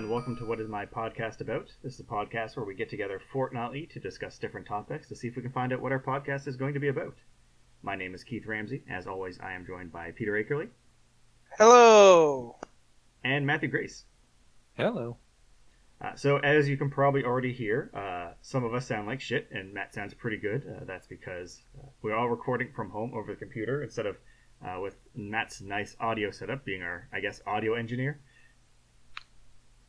and welcome to What Is My Podcast About? This is a podcast where we get together fortnightly to discuss different topics to see if we can find out what our podcast is going to be about. My name is Keith Ramsey. As always, I am joined by Peter Akerley. Hello! And Matthew Grace. Hello. So as you can probably already hear, some of us sound like shit, and Matt sounds pretty good. That's because we're all recording from home over the computer instead of with Matt's nice audio setup being our, I guess, audio engineer.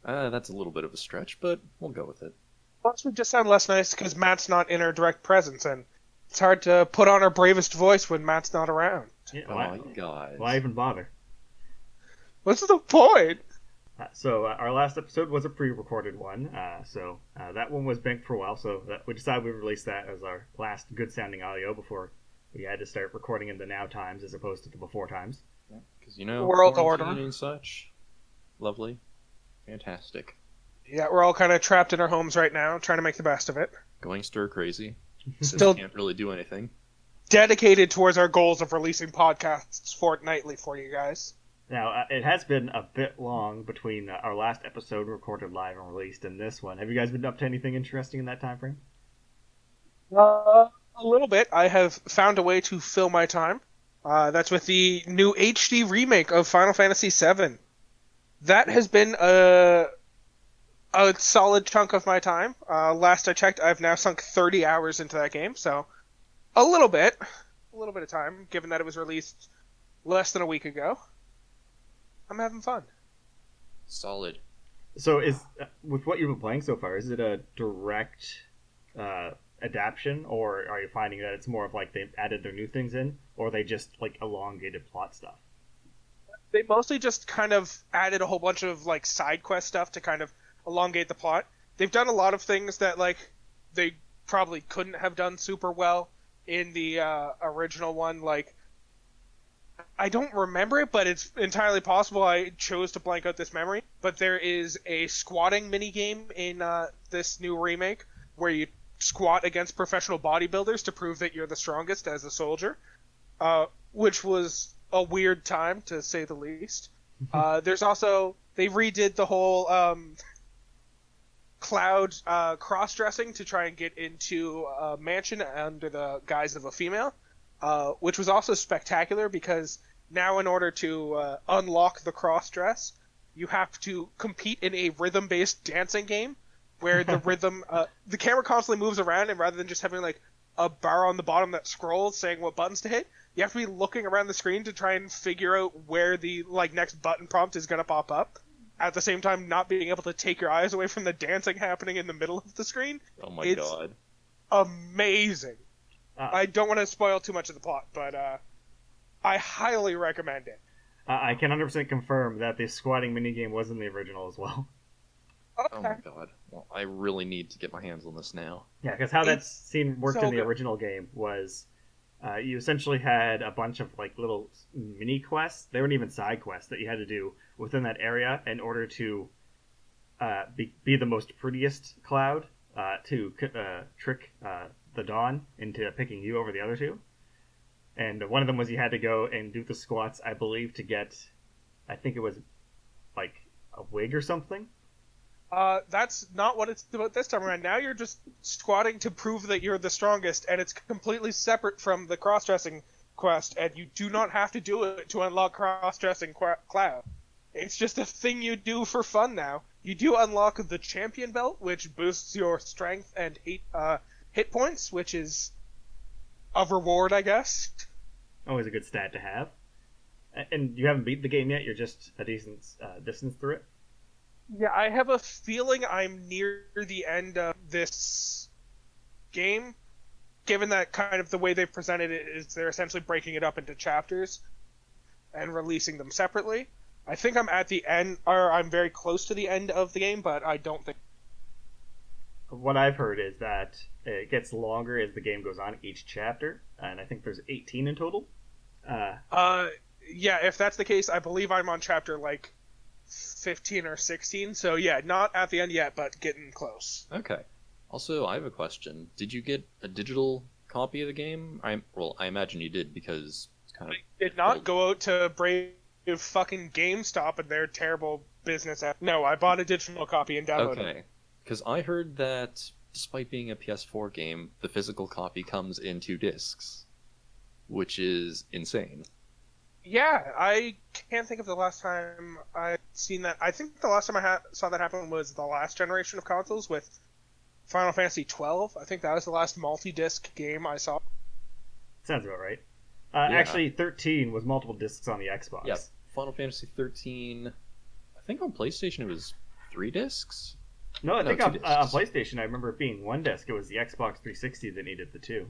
That's a little bit of a stretch, but we'll go with it. Plus, we just sound less nice because Matt's not in our direct presence, and it's hard to put on our bravest voice when Matt's not around. Yeah, You guys. Why even bother? What's the point? So our last episode was a pre-recorded one, so that one was banked for a while, so we decided we'd release that as our last good-sounding audio before we had to start recording in the now times as opposed to the before times. Because, you know, World quarantine order. and such. Lovely. Fantastic. Yeah, we're all kind of trapped in our homes right now, trying to make the best of it. Going stir crazy. Still Can't really do anything. dedicated towards our goals of releasing podcasts fortnightly for you guys. Now, it has been a bit long between our last episode recorded live and released and this one. Have you guys been up to anything interesting in that time frame? A little bit. I have found a way to fill my time. That's with the new HD remake of Final Fantasy VII. That has been a solid chunk of my time. Last I checked, I've now sunk 30 hours into that game, so a little bit of time, given that it was released less than a week ago. I'm having fun. Solid. So with what you've been playing so far, is it a direct adaptation, or are you finding that it's more of like they've added their new things in, or they just like elongated plot stuff? They mostly just kind of added a whole bunch of like side quest stuff to kind of elongate the plot. They've done a lot of things that like they probably couldn't have done super well in the original one. Like, I don't remember it, but it's entirely possible I chose to blank out this memory. But there is a squatting minigame in this new remake where you squat against professional bodybuilders to prove that you're the strongest as a soldier, which was a weird time, to say the least. There's also, they redid the whole Cloud cross-dressing to try and get into a mansion under the guise of a female, which was also spectacular because now in order to unlock the cross-dress, you have to compete in a rhythm-based dancing game where the rhythm, the camera constantly moves around, and rather than just having like a bar on the bottom that scrolls saying what buttons to hit, you have to be looking around the screen to try and figure out where the like next button prompt is going to pop up. At the same time, not being able to take your eyes away from the dancing happening in the middle of the screen. Oh my god. Amazing. I don't want to spoil too much of the plot, but I highly recommend it. I can 100% confirm that the squatting minigame was in the original as well. Okay. Oh my god. Well, I really need to get my hands on this now. Yeah, because how that scene worked so in the good. original game was you essentially had a bunch of like little mini quests. They weren't even side quests that you had to do within that area in order to be the most prettiest Cloud to trick the Dawn into picking you over the other two. And one of them was you had to go and do the squats, I believe, to get, I think it was like a wig or something. That's not what it's about this time around. Now you're just squatting to prove that you're the strongest, and it's completely separate from the cross-dressing quest, and you do not have to do it to unlock cross-dressing Cloud. It's just a thing you do for fun now. You do unlock the champion belt, which boosts your strength and hit points, which is a reward, I guess. Always a good stat to have. And you haven't beat the game yet, you're just a decent distance through it? Yeah, I have a feeling I'm near the end of this game, given that kind of the way they've presented it is they're essentially breaking it up into chapters and releasing them separately. I think I'm at the end, or I'm very close to the end of the game, but I don't think... What I've heard is that it gets longer as the game goes on, each chapter, and I think there's 18 in total. Yeah, if that's the case, I believe I'm on chapter, 15 or 16, so yeah, not at the end yet, but getting close. Okay. Also, I have a question. Did you get a digital copy of the game? I imagine you did, because it's kind of... I did not go out to brave fucking GameStop and their terrible business app. No, I bought a digital copy and downloaded it. Okay, because I heard that despite being a PS4 game, the physical copy comes in 2 discs, which is insane. Yeah, I can't think of the last time I've seen that. I think the last time I saw that happen was the last generation of consoles with Final Fantasy XII. I think that was the last multi-disc game I saw. Sounds about right. Yeah. Actually, 13 was multiple discs on the Xbox. Yep, Final Fantasy 13. I think on PlayStation it was 3 discs. No, I No, think 2 on discs. PlayStation, I remember it being 1 disc. It was the Xbox 360 that needed the 2.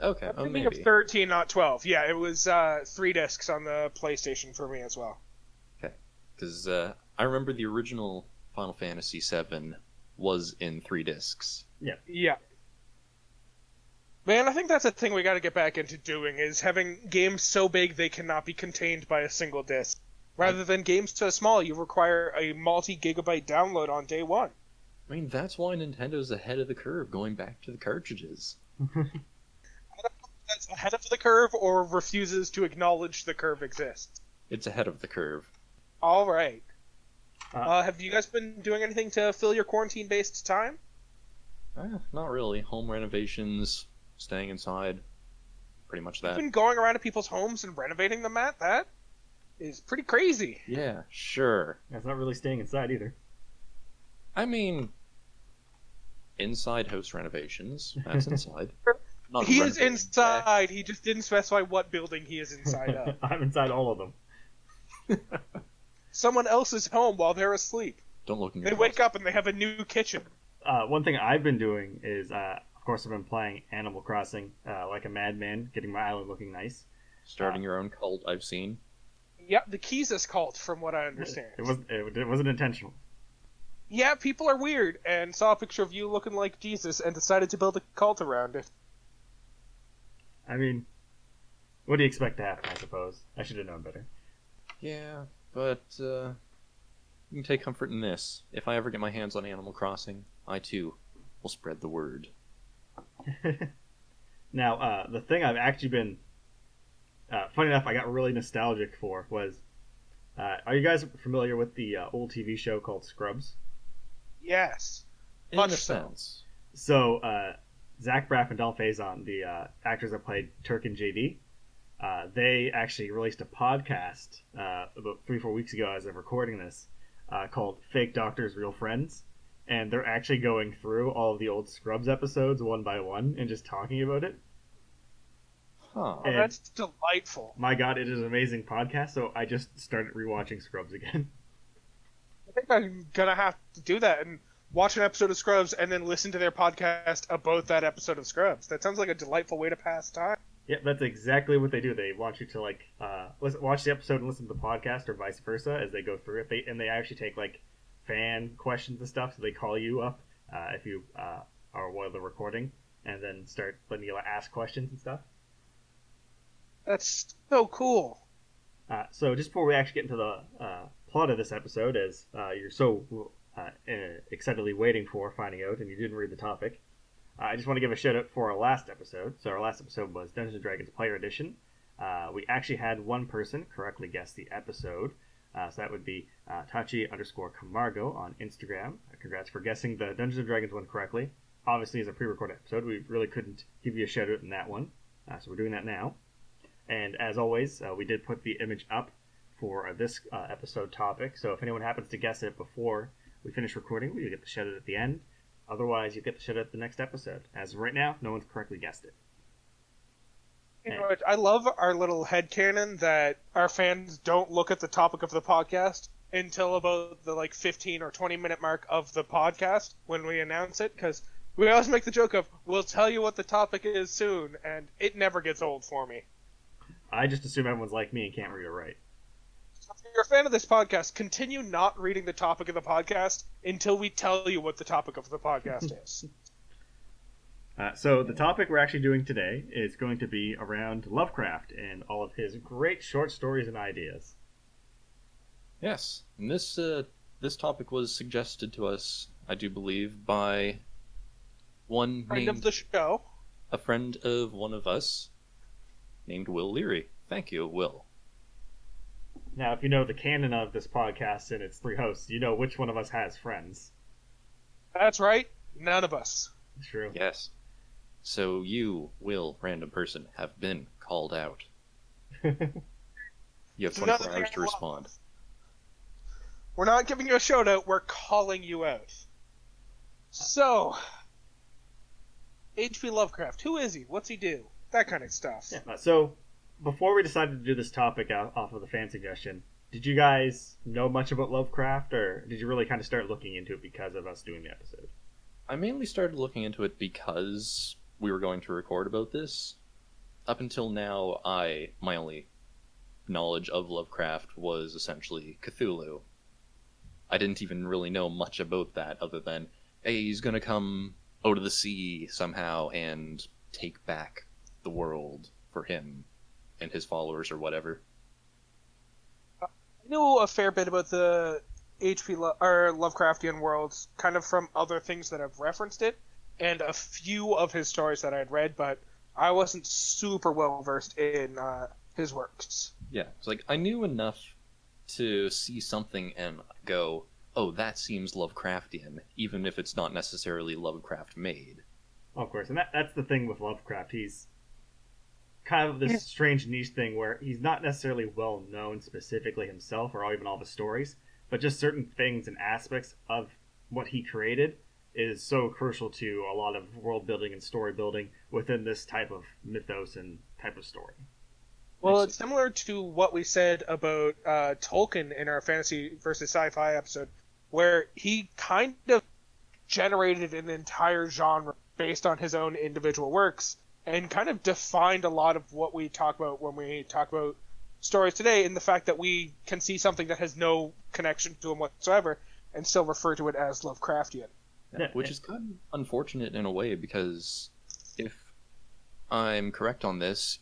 Okay, I'm oh thinking maybe. of 13, not 12. Yeah, it was 3 discs on the PlayStation for me as well. Okay, because I remember the original Final Fantasy 7 was in 3 discs. Yeah. Man, I think that's a thing we got to get back into doing, is having games so big they cannot be contained by a single disc. Rather than games so small, you require a multi-gigabyte download on day one. I mean, that's why Nintendo's ahead of the curve going back to the cartridges. I don't know if that's ahead of the curve or refuses to acknowledge the curve exists. It's ahead of the curve. All right. Uh, Have you guys been doing anything to fill your quarantine-based time? Not really. Home renovations, staying inside, pretty much that. You've been going around to people's homes and renovating them, Matt? That is pretty crazy. Yeah, sure. That's not really staying inside either. I mean, inside house renovations. That's inside. Not He is renovating. inside. He just didn't specify what building he is inside of. I'm inside all of them. Someone else's home while they're asleep. Don't look in your They wake up and they have a new kitchen. One thing I've been doing is, of course, I've been playing Animal Crossing like a madman, getting my island looking nice. Starting your own cult, I've seen. Yeah, the Keys cult, from what I understand. It wasn't intentional. Yeah, people are weird, and saw a picture of you looking like Jesus and decided to build a cult around it. I mean, what do you expect to happen, I suppose? I should have known better. Yeah, but you can take comfort in this. If I ever get my hands on Animal Crossing, I too will spread the word. Now, the thing I've actually been, funny enough, I got really nostalgic for was, are you guys familiar with the old TV show called Scrubs? Yes. In Much a so. sense. So, Zach Braff and Del Faison, the actors that played Turk and JD, they actually released a podcast about 3-4 weeks ago as of recording this called Fake Doctors, Real Friends. And they're actually going through all of the old Scrubs episodes one by one and just talking about it. Huh. Oh, that's delightful. My God, it is an amazing podcast, so I just started rewatching Scrubs again. I think I'm gonna have to do that and watch an episode of Scrubs and then listen to their podcast about that episode of Scrubs. That sounds like a delightful way to pass time. Yep, that's exactly what they do. They want you to watch the episode and listen to the podcast, or vice versa, as they go through it. They actually take fan questions and stuff, so they call you up if you are while they're recording, and then start letting you ask questions and stuff. That's so cool. So just before we actually get into the plot of this episode, as you're so excitedly waiting for finding out, and you didn't read the topic, I just want to give a shout out for our last episode. So our last episode was Dungeons & Dragons Player Edition. We actually had one person correctly guess the episode. So that would be Tachi_Camargo on Instagram. Congrats for guessing the Dungeons & Dragons one correctly. Obviously, as a pre-recorded episode, we really couldn't give you a shout out in that one. So we're doing that now. And as always, we did put the image up for this episode topic. So if anyone happens to guess it before we finish recording, we get the shout out at the end. Otherwise, you get the shout out at the next episode. As of right now, no one's correctly guessed it. You know what? I love our little headcanon that our fans don't look at the topic of the podcast until about the 15 or 20 minute mark of the podcast when we announce it, because we always make the joke of, we'll tell you what the topic is soon, and it never gets old for me. I just assume everyone's like me and can't read or write. If you're a fan of this podcast, continue not reading the topic of the podcast until we tell you what the topic of the podcast is. So the topic we're actually doing today is going to be around Lovecraft and all of his great short stories and ideas. Yes, and this topic was suggested to us, I do believe, by one Friend named of the show. a friend of one of us named Will Leary. Thank you, Will. Now, if you know the canon of this podcast and its three hosts, you know which one of us has friends. That's right, none of us. True. Yes. So you, Will, random person, have been called out. You have 24 hours to respond. We're not giving you a shout out, we're calling you out. So, H.P. Lovecraft, who is he? What's he do? That kind of stuff. Yeah, so, before we decided to do this topic off of the fan suggestion, did you guys know much about Lovecraft, or did you really kind of start looking into it because of us doing the episode? I mainly started looking into it because we were going to record about this. Up until now, my only knowledge of Lovecraft was essentially Cthulhu. I didn't even really know much about that other than, hey, he's gonna come out of the sea somehow and take back the world for him and his followers or whatever. I knew a fair bit about the or Lovecraftian worlds, kind of from other things that have referenced it, and a few of his stories that I had read, but I wasn't super well versed in his works. Yeah, it's like I knew enough to see something and go, oh, that seems Lovecraftian, even if it's not necessarily Lovecraft made. Of course, and that's the thing with Lovecraft. He's kind of this strange niche thing where he's not necessarily well known specifically himself or even all the stories, but just certain things and aspects of what he created is so crucial to a lot of world building and story building within this type of mythos and type of story. Well, it's similar to what we said about Tolkien in our fantasy versus sci-fi episode, where he kind of generated an entire genre based on his own individual works and kind of defined a lot of what we talk about when we talk about stories today, in the fact that we can see something that has no connection to him whatsoever and still refer to it as Lovecraftian. Yeah, which is kind of unfortunate in a way, because if I'm correct on this,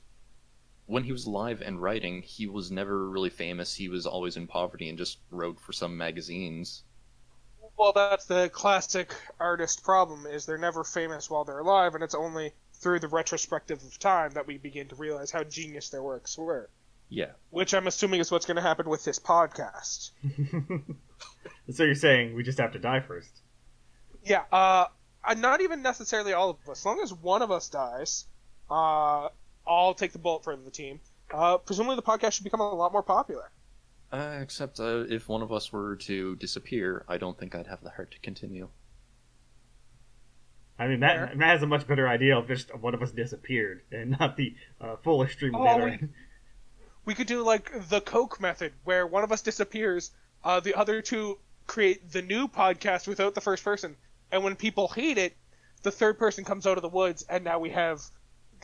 when he was alive and writing, he was never really famous. He was always in poverty and just wrote for some magazines. Well, that's the classic artist problem, is they're never famous while they're alive, and it's only through the retrospective of time that we begin to realize how genius their works were. Yeah. Which I'm assuming is what's going to happen with this podcast. So you're saying we just have to die first? Yeah, not even necessarily all of us. As long as one of us dies, I'll take the bullet for the team. Presumably the podcast should become a lot more popular. Except if one of us were to disappear, I don't think I'd have the heart to continue. I mean, Matt has a much better idea of just one of us disappeared, and not the full extreme of the other end. We could do, like, the Coke method, where one of us disappears, the other two create the new podcast without the first person, and when people hate it, the third person comes out of the woods, and now we have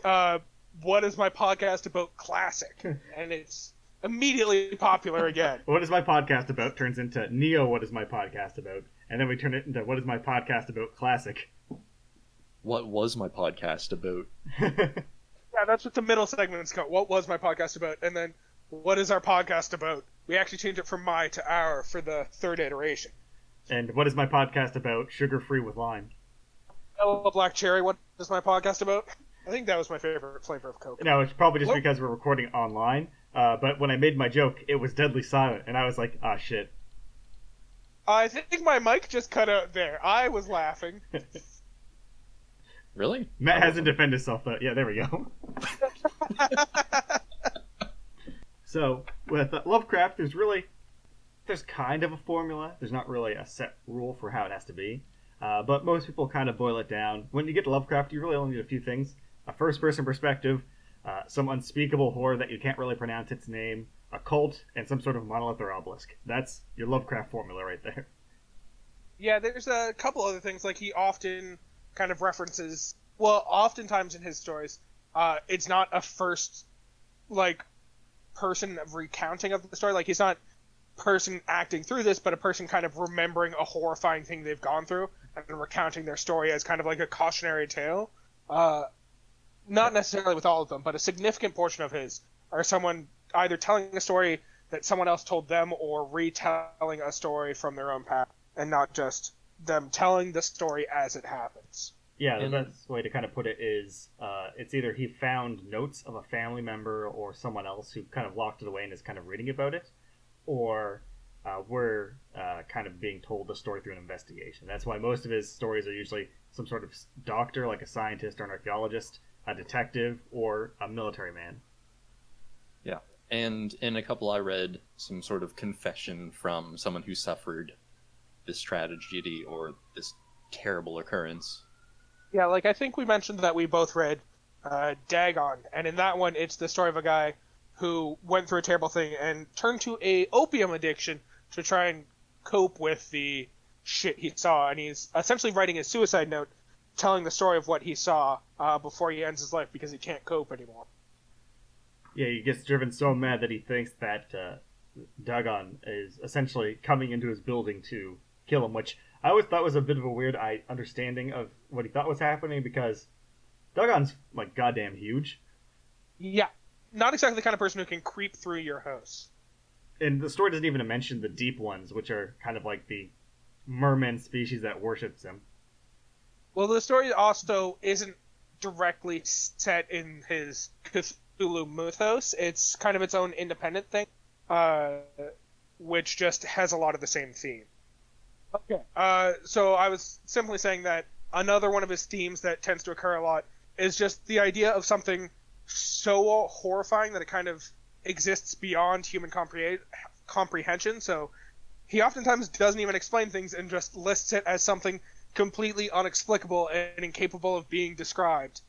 What Is My Podcast About Classic, and it's immediately popular again. What Is My Podcast About turns into Neo What Is My Podcast About, and then we turn it into What Is My Podcast About Classic. What was my podcast about? Yeah, that's what the middle segment's called. What was my podcast about? And then, what is our podcast about? We actually changed it from my to our for the third iteration. And what is my podcast about? Sugar-free with lime. Hello, Black Cherry. What is my podcast about? I think that was my favorite flavor of Coke. No, it's probably just because we're recording online. But when I made my joke, it was deadly silent, and I was like, ah, shit. I think my mic just cut out there. I was laughing. Really? Matt hasn't defended himself, but yeah, there we go. So, with Lovecraft, there's kind of a formula. There's not really a set rule for how it has to be. But most people kind of boil it down. When you get to Lovecraft, you really only need a few things. A first-person perspective, some unspeakable horror that you can't really pronounce its name, a cult, and some sort of monolith or obelisk. That's your Lovecraft formula right there. Yeah, there's a couple other things, like he often kind of references, well, oftentimes in his stories, it's not a first, like, person recounting of the story. Like, he's not person acting through this, but a person kind of remembering a horrifying thing they've gone through and recounting their story as kind of like a cautionary tale. Not necessarily with all of them, but a significant portion of his are someone either telling a story that someone else told them or retelling a story from their own past, and not just them telling the story as it happens. Yeah, the best way to kind of put it is it's either he found notes of a family member or someone else who kind of locked it away and is kind of reading about it, or we're kind of being told the story through an investigation. That's why most of his stories are usually some sort of doctor, like a scientist or an archaeologist, a detective, or a military man. Yeah. And in a couple I read some sort of confession from someone who suffered this tragedy or this terrible occurrence. Yeah, like I think we mentioned that we both read Dagon, and in that one it's the story of a guy who went through a terrible thing and turned to a opium addiction to try and cope with the shit he saw, and he's essentially writing a suicide note telling the story of what he saw before he ends his life because he can't cope anymore. Yeah, he gets driven so mad that he thinks that Dagon is essentially coming into his building to kill him, which I always thought was a bit of a weird understanding of what he thought was happening, because Dagon's like goddamn huge. Yeah, not exactly the kind of person who can creep through your house. And the story doesn't even mention the deep ones, which are kind of like the merman species that worships him. Well, the story also isn't directly set in his Cthulhu mythos. It's kind of its own independent thing, which just has a lot of the same theme. Okay. So I was simply saying that another one of his themes that tends to occur a lot is just the idea of something so horrifying that it kind of exists beyond human comprehension. So he oftentimes doesn't even explain things and just lists it as something completely inexplicable and incapable of being described.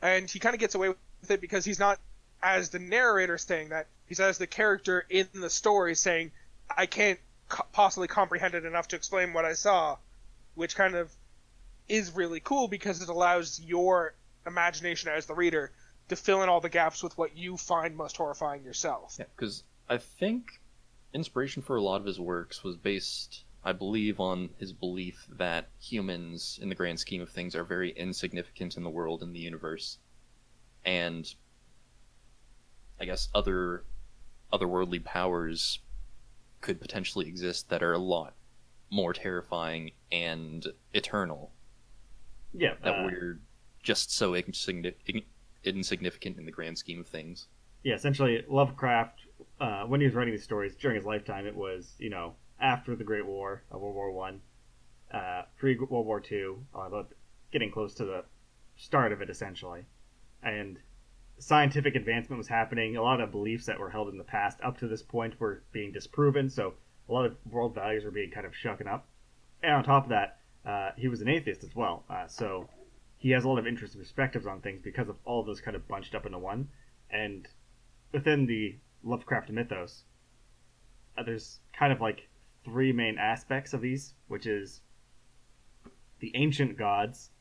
And he kind of gets away with it because he's not as the narrator saying that, he's as the character in the story saying, I can't possibly comprehend it enough to explain what I saw, which kind of is really cool because it allows your imagination as the reader to fill in all the gaps with what you find most horrifying yourself. Yeah, because I think inspiration for a lot of his works was based, I believe, on his belief that humans, in the grand scheme of things, are very insignificant in the world and the universe. And I guess otherworldly powers could potentially exist that are a lot more terrifying and eternal. Yeah. That we're just so insignificant in the grand scheme of things. Yeah, essentially, Lovecraft, when he was writing these stories during his lifetime, it was, after the Great War, World War One, pre-World War Two, but getting close to the start of it, essentially. And scientific advancement was happening. A lot of beliefs that were held in the past up to this point were being disproven, so a lot of world values were being kind of shucken up. And on top of that, he was an atheist as well, so he has a lot of interesting perspectives on things because of all of those kind of bunched up into one. And within the Lovecraft mythos, there's kind of like three main aspects of these, which is the ancient gods,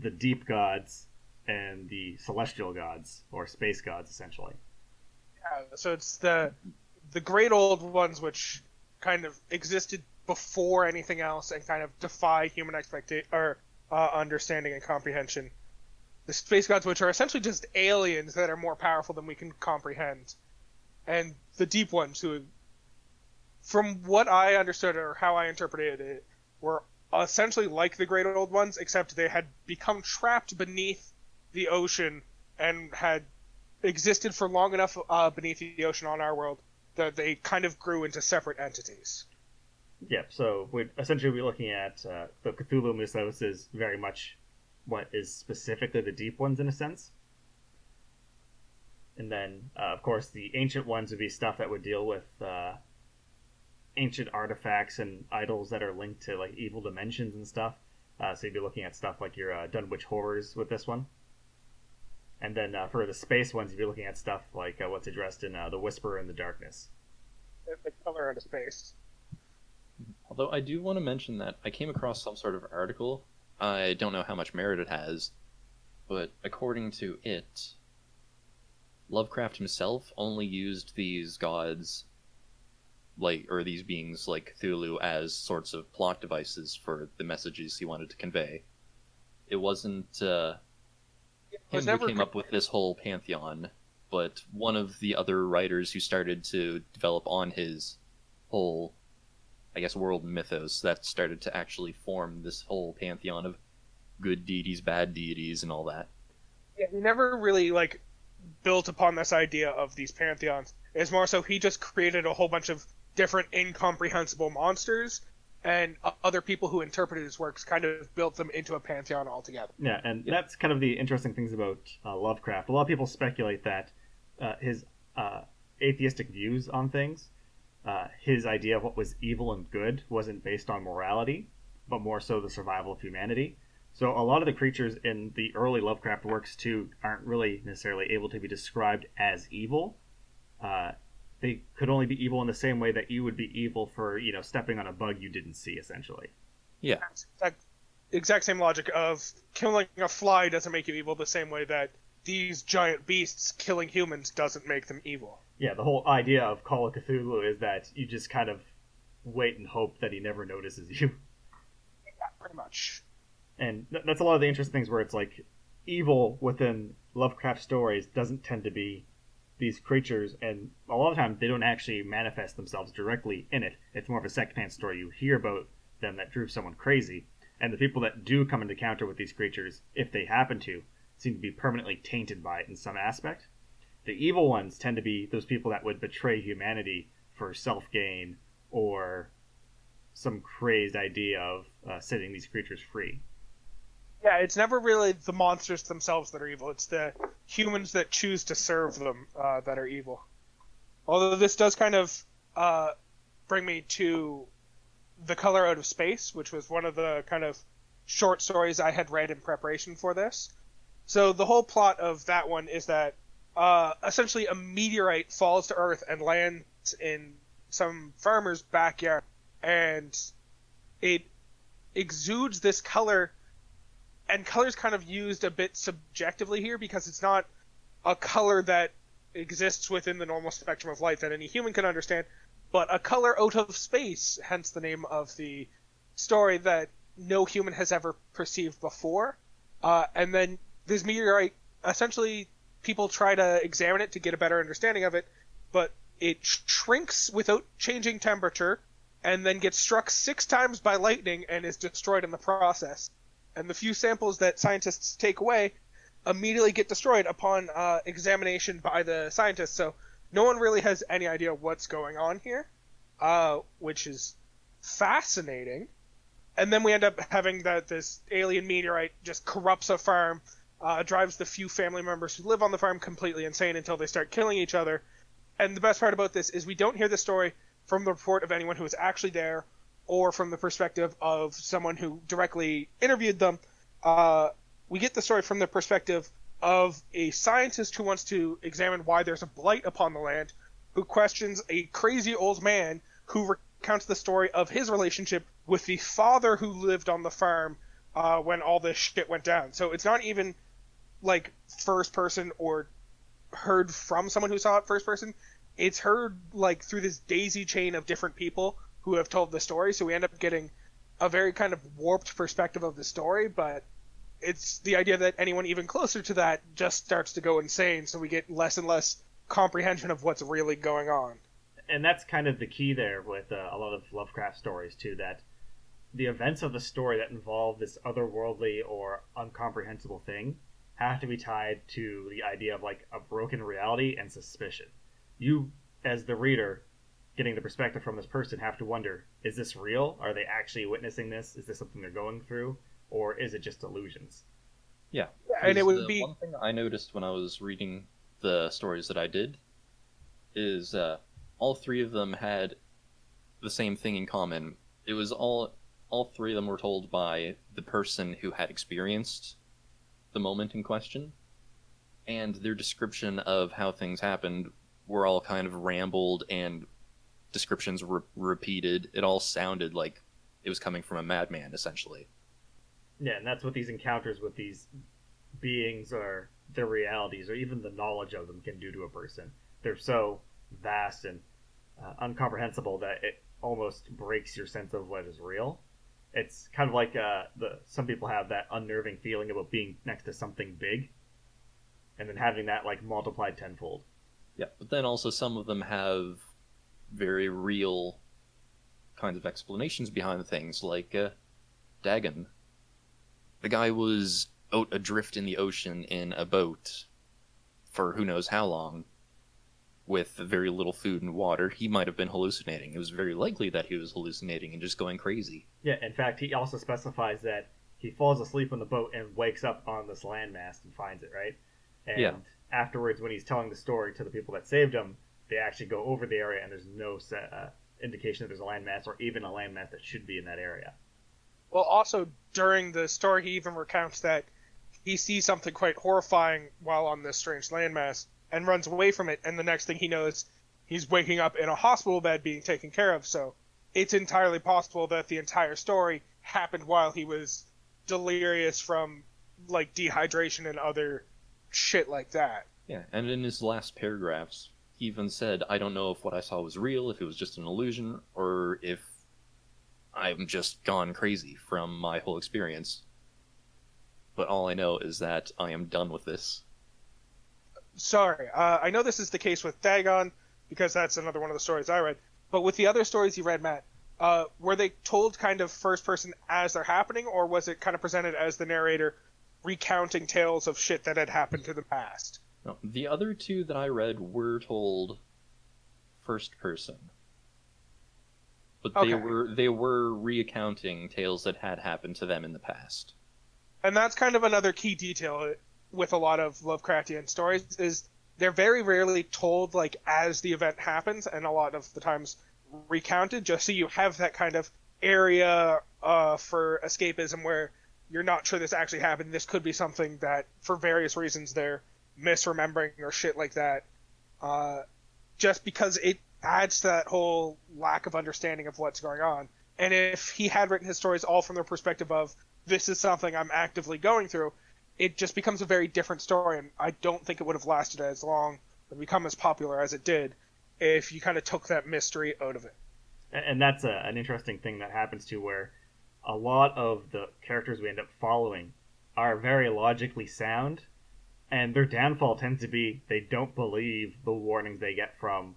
the deep gods, and the celestial gods, or space gods, essentially. Yeah, so it's the great old ones which kind of existed before anything else and kind of defy human understanding and comprehension. The space gods, which are essentially just aliens that are more powerful than we can comprehend. And the deep ones, who, from what I understood or how I interpreted it, were essentially like the great old ones, except they had become trapped beneath the ocean and had existed for long enough beneath the ocean on our world that they kind of grew into separate entities. Yeah, so we'd essentially be looking at the Cthulhu mythos is very much what is specifically the deep ones in a sense. And then, of course, the ancient ones would be stuff that would deal with ancient artifacts and idols that are linked to like evil dimensions and stuff. So you'd be looking at stuff like your Dunwich Horrors with this one. And then for the space ones, you'd be looking at stuff like what's addressed in The Whisperer in the Darkness. The color into space. Although I do want to mention that I came across some sort of article. I don't know how much merit it has, but according to it, Lovecraft himself only used these gods, or these beings like Cthulhu, as sorts of plot devices for the messages he wanted to convey. It wasn't him who came up with this whole pantheon, but one of the other writers who started to develop on his whole, I guess, world mythos that started to actually form this whole pantheon of good deities, bad deities, and all that. Yeah, he never really, built upon this idea of these pantheons. It's more so he just created a whole bunch of different incomprehensible monsters, and other people who interpreted his works kind of built them into a pantheon altogether. Yeah, and that's kind of the interesting things about Lovecraft. A lot of people speculate that his atheistic views on things, his idea of what was evil and good, wasn't based on morality, but more so the survival of humanity. So a lot of the creatures in the early Lovecraft works too aren't really necessarily able to be described as evil. They could only be evil in the same way that you would be evil for, stepping on a bug you didn't see, essentially. Yeah. Exact same logic of killing a fly doesn't make you evil the same way that these giant beasts killing humans doesn't make them evil. Yeah, the whole idea of Call of Cthulhu is that you just kind of wait and hope that he never notices you. Yeah, pretty much. And that's a lot of the interesting things where it's like evil within Lovecraft stories doesn't tend to be these creatures, and a lot of times they don't actually manifest themselves directly in it. It's more of a secondhand story. You hear about them that drove someone crazy, and the people that do come into encounter with these creatures, if they happen to, seem to be permanently tainted by it in some aspect. The evil ones tend to be those people that would betray humanity for self-gain or some crazed idea of setting these creatures free. Yeah, it's never really the monsters themselves that are evil. It's the humans that choose to serve them that are evil. Although this does kind of bring me to The Color Out of Space, which was one of the kind of short stories I had read in preparation for this. So the whole plot of that one is that essentially a meteorite falls to Earth and lands in some farmer's backyard, and it exudes this color. And color's kind of used a bit subjectively here because it's not a color that exists within the normal spectrum of light that any human can understand, but a color out of space, hence the name of the story, that no human has ever perceived before. And then this meteorite, essentially, people try to examine it to get a better understanding of it, but it shrinks without changing temperature, and then gets struck 6 times by lightning and is destroyed in the process. And the few samples that scientists take away immediately get destroyed upon examination by the scientists. So no one really has any idea what's going on here, which is fascinating. And then we end up having that this alien meteorite just corrupts a farm, drives the few family members who live on the farm completely insane until they start killing each other. And the best part about this is we don't hear the story from the report of anyone who was actually there, or from the perspective of someone who directly interviewed them. We get the story from the perspective of a scientist who wants to examine why there's a blight upon the land, who questions a crazy old man who recounts the story of his relationship with the father who lived on the farm when all this shit went down. So it's not even like first person or heard from someone who saw it first person. It's heard like through this daisy chain of different people who have told the story, so we end up getting a very kind of warped perspective of the story, but it's the idea that anyone even closer to that just starts to go insane, so we get less and less comprehension of what's really going on. And that's kind of the key there with a lot of Lovecraft stories, too, that the events of the story that involve this otherworldly or incomprehensible thing have to be tied to the idea of, like, a broken reality and suspicion. You, as the reader, getting the perspective from this person, have to wonder, is this real? Are they actually witnessing this? Is this something they're going through? Or is it just illusions? Yeah. And it would be... One thing I noticed when I was reading the stories that I did is all 3 of them had the same thing in common. It was all 3 of them were told by the person who had experienced the moment in question, and their description of how things happened were all kind of rambled and descriptions repeated. It all sounded like it was coming from a madman, essentially. Yeah, and that's what these encounters with these beings or their realities, or even the knowledge of them, can do to a person. They're so vast and incomprehensible that it almost breaks your sense of what is real. It's kind of like some people have that unnerving feeling about being next to something big, and then having that like multiplied tenfold. Yeah, but then also some of them have very real kinds of explanations behind things, like Dagon. The guy was out adrift in the ocean in a boat for who knows how long, with very little food and water, he might have been hallucinating. It was very likely that he was hallucinating and just going crazy. Yeah, in fact, he also specifies that he falls asleep on the boat and wakes up on this landmass and finds it, right? And Yeah. afterwards, when he's telling the story to the people that saved him, they actually go over the area and there's no indication that there's a landmass or even a landmass that should be in that area. Well, also, during the story, he even recounts that he sees something quite horrifying while on this strange landmass and runs away from it, and the next thing he knows, he's waking up in a hospital bed being taken care of, so it's entirely possible that the entire story happened while he was delirious from, like, dehydration and other shit like that. Yeah, and in his last paragraphs, he even said, I don't know if what I saw was real, if it was just an illusion, or if I'm just gone crazy from my whole experience. But all I know is that I am done with this. Sorry, I know this is the case with Dagon, because that's another one of the stories I read, but with the other stories you read, Matt, were they told kind of first person as they're happening, or was it kind of presented as the narrator recounting tales of shit that had happened to the past? No, the other two that I read were told first person. But they were recounting tales that had happened to them in the past. And that's kind of another key detail with a lot of Lovecraftian stories, is they're very rarely told like as the event happens, and a lot of the times recounted, just so you have that kind of area for escapism where you're not sure this actually happened. This could be something that, for various reasons, they're misremembering or shit like that. Just because it adds to that whole lack of understanding of what's going on. And if he had written his stories all from the perspective of, this is something I'm actively going through, it just becomes a very different story, and I don't think it would have lasted as long and become as popular as it did if you kind of took that mystery out of it. And that's an interesting thing that happens too, where a lot of the characters we end up following are very logically sound, and their downfall tends to be they don't believe the warnings they get from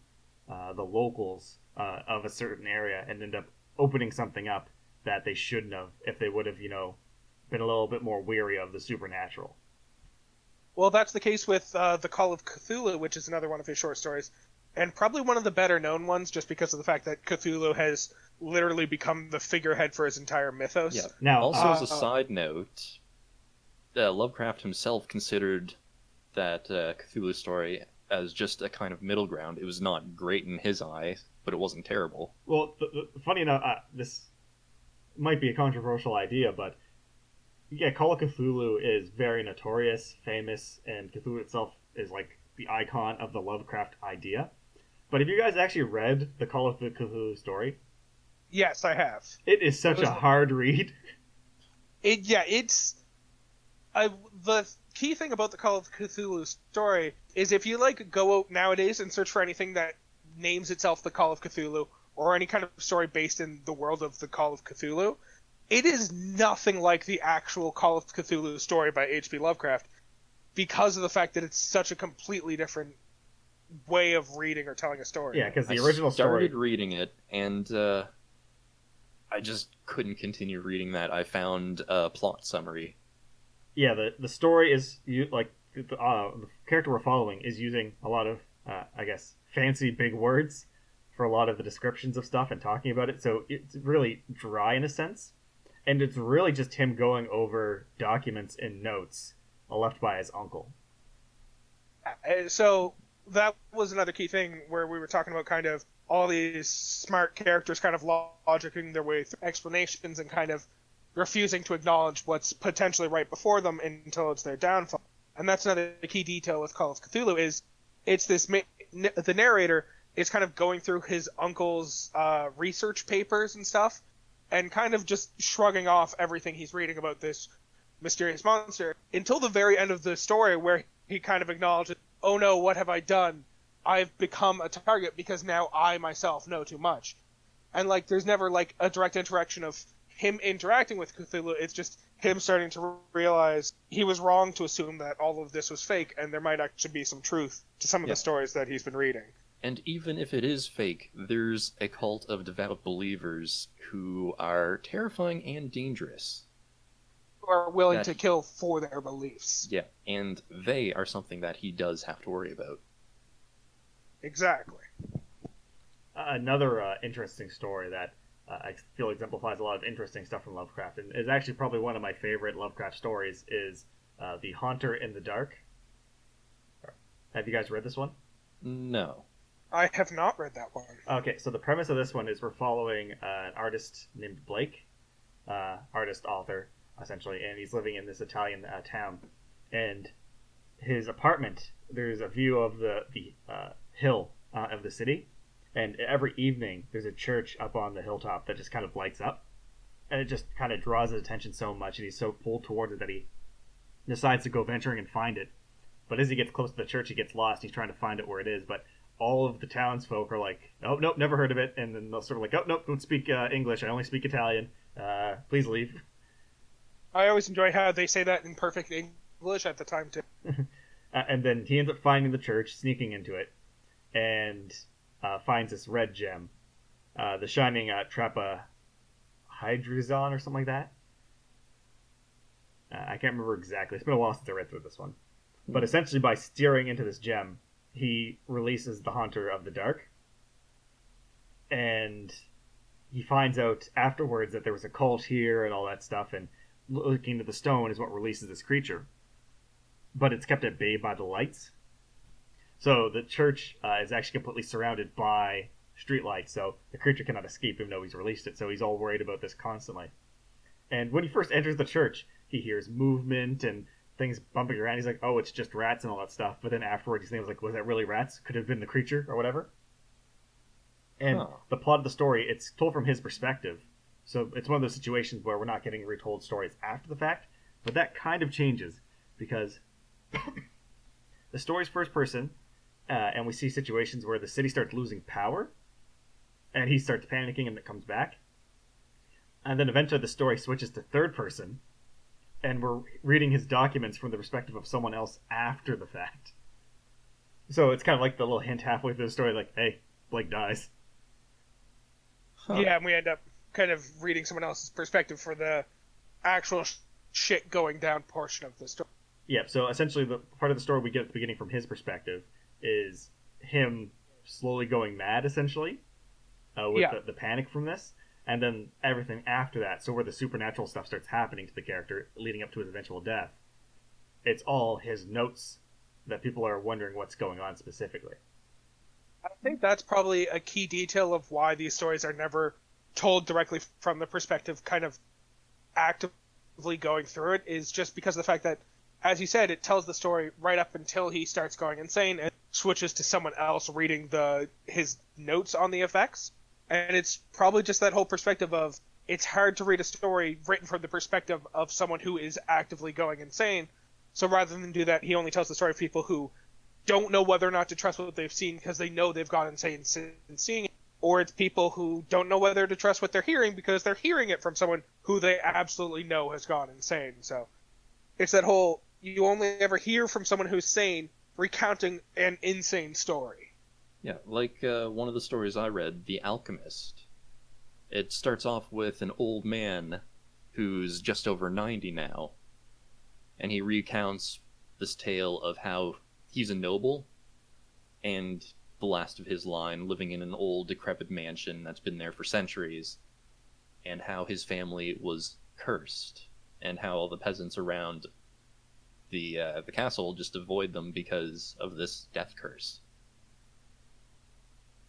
the locals of a certain area and end up opening something up that they shouldn't have if they would have, been a little bit more weary of the supernatural. Well, that's the case with The Call of Cthulhu, which is another one of his short stories, and probably one of the better known ones just because of the fact that Cthulhu has literally become the figurehead for his entire mythos. Yeah. Now, also, as a side note, Lovecraft himself considered that Cthulhu story as just a kind of middle ground. It was not great in his eye, but it wasn't terrible. Well, funny enough, this might be a controversial idea, but yeah, Call of Cthulhu is very notorious, famous, and Cthulhu itself is like the icon of the Lovecraft idea. But have you guys actually read the Call of Cthulhu story? Yes, I have. It is such a hard read. It's the key thing about the Call of Cthulhu story is if you go out nowadays and search for anything that names itself the Call of Cthulhu or any kind of story based in the world of the Call of Cthulhu, it is nothing like the actual Call of Cthulhu story by H.P. Lovecraft because of the fact that it's such a completely different way of reading or telling a story. Yeah, because the original story... I started reading it, and I just couldn't continue reading that. I found a plot summary. Yeah, the story is, the character we're following is using a lot of, fancy big words for a lot of the descriptions of stuff and talking about it, so it's really dry in a sense. And it's really just him going over documents and notes left by his uncle. So that was another key thing where we were talking about kind of all these smart characters kind of logicking their way through explanations and kind of refusing to acknowledge what's potentially right before them until it's their downfall. And that's another key detail with Call of Cthulhu is it's this the narrator is kind of going through his uncle's research papers and stuff and kind of just shrugging off everything he's reading about this mysterious monster until the very end of the story where he kind of acknowledges, oh no, what have I done? I've become a target because now I myself know too much. And there's never a direct interaction of him interacting with Cthulhu. It's just him starting to realize he was wrong to assume that all of this was fake and there might actually be some truth to some of the stories that he's been reading. And even if it is fake, there's a cult of devout believers who are terrifying and dangerous. Who are willing to kill for their beliefs. Yeah, and they are something that he does have to worry about. Exactly. Another interesting story that I feel exemplifies a lot of interesting stuff from Lovecraft, and is actually probably one of my favorite Lovecraft stories, is The Haunter in the Dark. Have you guys read this one? No. I have not read that one. Okay, so the premise of this one is we're following an artist named Blake, artist, author, essentially, and he's living in this Italian town. And his apartment, there's a view of the hill of the city, and every evening there's a church up on the hilltop that just kind of lights up, and it just kind of draws his attention so much, and he's so pulled towards it that he decides to go venturing and find it. But as he gets close to the church, he gets lost. He's trying to find it where it is, but all of the townsfolk are like, "Oh, nope, never heard of it," and then they'll sort of like, "Oh, nope, don't speak English. I only speak Italian. Please leave." I always enjoy how they say that in perfect English at the time too. And then he ends up finding the church, sneaking into it, and finds this red gem, the shining trapehydrazon or something like that. I can't remember exactly. It's been a while since I read through this one. But essentially, by steering into this gem, he releases the Haunter of the Dark, and he finds out afterwards that there was a cult here and all that stuff, and looking to the stone is what releases this creature. But it's kept at bay by the lights. So the church is actually completely surrounded by streetlights, so the creature cannot escape even though he's released it, so he's all worried about this constantly. And when he first enters the church, he hears movement and things bumping around. He's like, "Oh, it's just rats and all that stuff." But then afterwards, he thinks like, "Was that really rats? Could have been the creature or whatever." And the plot of the story, it's told from his perspective. So it's one of those situations where we're not getting retold stories after the fact, but that kind of changes because the story's first person, and we see situations where the city starts losing power, and he starts panicking and it comes back. And then eventually the story switches to third person, and we're reading his documents from the perspective of someone else after the fact. So it's kind of like the little hint halfway through the story, like, "Hey, Blake dies." Yeah, and we end up kind of reading someone else's perspective for the actual shit going down portion of the story. Yeah, so essentially the part of the story we get at the beginning from his perspective is him slowly going mad, essentially, with the panic from this. And then everything after that, so where the supernatural stuff starts happening to the character, leading up to his eventual death, it's all his notes that people are wondering what's going on specifically. I think that's probably a key detail of why these stories are never told directly from the perspective kind of actively going through it, is just because of the fact that, as you said, it tells the story right up until he starts going insane and switches to someone else reading his notes on the effects. And it's probably just that whole perspective of, it's hard to read a story written from the perspective of someone who is actively going insane. So rather than do that, he only tells the story of people who don't know whether or not to trust what they've seen because they know they've gone insane since seeing it. Or it's people who don't know whether to trust what they're hearing because they're hearing it from someone who they absolutely know has gone insane. So it's that whole, you only ever hear from someone who's sane recounting an insane story. Yeah, like one of the stories I read, The Alchemist. It starts off with an old man who's just over 90 now, and he recounts this tale of how he's a noble, and the last of his line, living in an old, decrepit mansion that's been there for centuries, and how his family was cursed, and how all the peasants around the castle just avoid them because of this death curse.